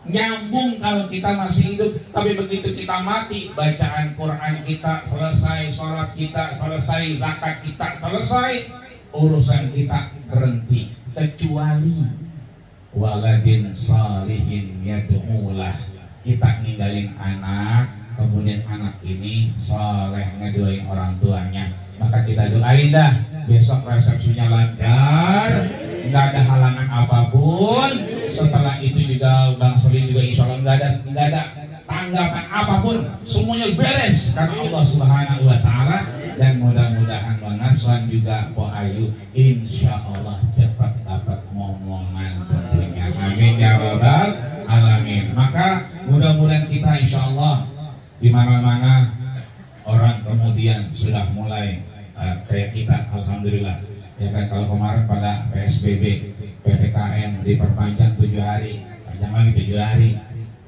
nyambung kalau kita masih hidup. Tapi begitu kita mati, bacaan Quran kita selesai, sholat kita selesai, zakat kita selesai, urusan kita berhenti. Kecuali waladin salihin yad'ulah, kita ninggalin anak, kemudian anak ini soleh ngedoain orang tuanya, maka kita doain dah besok resepsinya lancar, nggak ada halangan apapun. Setelah itu juga Bang Seli juga insya Allah nggak ada tanggapan apapun, semuanya beres karena Allah Subhanahu wa ta'ala. Dan mudah-mudahan Bang Naswan juga Po Ayu insya Allah cepat dapat momongan tentunya. Amin ya rabbal alamin. Maka mudah-mudahan kita insya Allah di mana-mana orang kemudian sudah mulai kayak kita, alhamdulillah. Ya kan, kalau kemarin pada PSBB, PPKM diperpanjang 7 hari, panjang lagi 7 hari,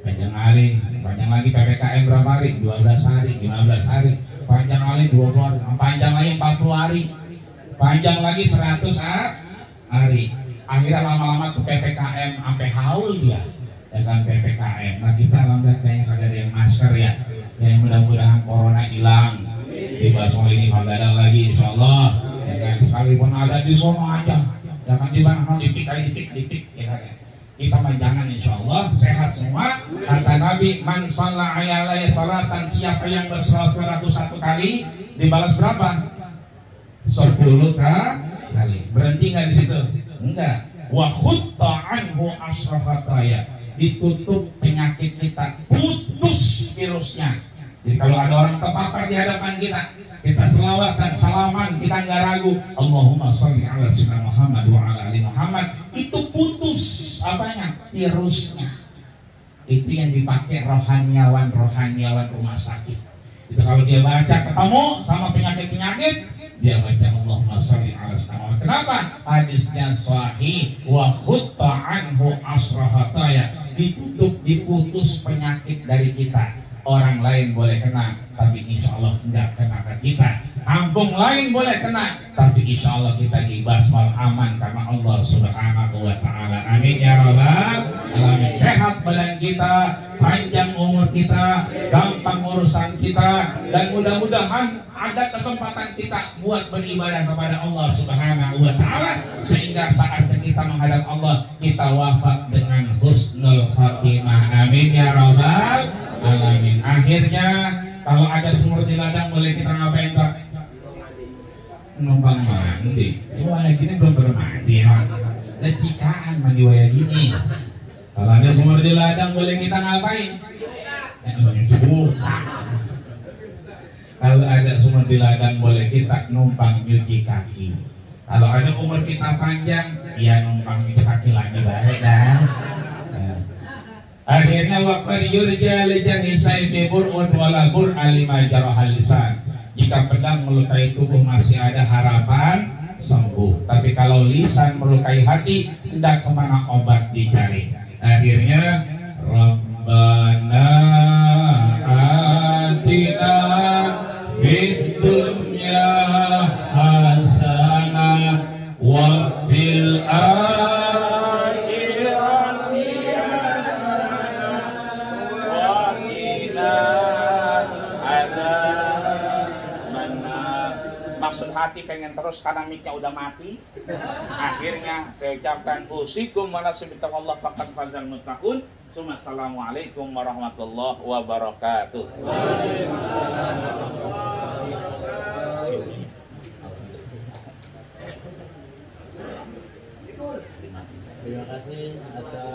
panjang lagi PPKM berapa hari? 12 hari, 15 hari, panjang lagi 20 hari, panjang lagi 40 hari, panjang lagi 100 hari. Akhirnya lama-lama tuh PPKM sampai haul dia, ya kan PPKM. Nah kita alhamdulillah kayaknya kagak ada yang masker ya. Yang mudah-mudahan corona hilang. Di Basol ini kagak ada lagi insya Allah. Ya kan, sekalipun ada di sono aja. Ya kan di mana dipik ya kan. Kita mah jangan insya Allah sehat semua. Kata Nabi, man shalla alaihi salatan, siapa yang bersalat padaku 1 kali dibalas berapa? 10 kali. Berhenti nggak di situ? Enggak. Wa khutta anhu asra khataya, ditutup penyakit kita, putus virusnya. Jadi kalau ada orang terpapar di hadapan kita, kita selawatan, salaman, kita nggak ragu, Allahumma sholli ala sayyidina Muhammad wa ala ali Muhammad, itu putus apanya? Virusnya. Itu yang dipakai rohaniawan rumah sakit. Itu kalau dia baca ketemu sama penyakit-penyakit, dia baca Allahumma sholli ala sayyidina Muhammad. Kenapa? Hadisnya sahih, wa khutta anhu asra khataya, ditutup, diputus penyakit dari kita. Orang lain boleh kena, tapi insya Allah tidak kena ke kita. Kampung lain boleh kena, tapi insya Allah kita dibasmal aman karena Allah Subhanahu wa Ta'ala. Amin ya Rabbal alamin. Sehat badan kita, panjang umur kita, gampang urusan kita, dan mudah-mudahan ada kesempatan kita buat beribadah kepada Allah Subhanahu wa Ta'ala, sehingga saat kita menghadap Allah kita wafat dengan husnul khatimah. Amin ya Rabbal alamin. Akhirnya kalau ada sumur di ladang boleh kita ngapain Pak? Numpang mandi. Wah gini belum bermandi ya. Lecikaan mandi waya gini. Kalau ada sumur di ladang boleh kita ngapain? Buka. Kalau ada sumur di ladang boleh kita numpang nyuci kaki. Kalau ada umur kita panjang, ya numpang nyuci kaki lagi baik dah. Akhirnya waqad yurja li jahisa bur'un wala bur'a lima jarahal lisan. Jika pedang melukai tubuh masih ada harapan sembuh. Tapi kalau lisan melukai hati, hendak kemana obat dicari. Akhirnya Rabbana atina fid dunya hasanah wa fil maksud hati pengen terus karena mic-nya udah mati. Akhirnya saya ucapkan usikum wa nafsi bittaqwallah faqad fazal muttaqun. Assalamualaikum warahmatullahi wabarakatuh. Terima kasih atas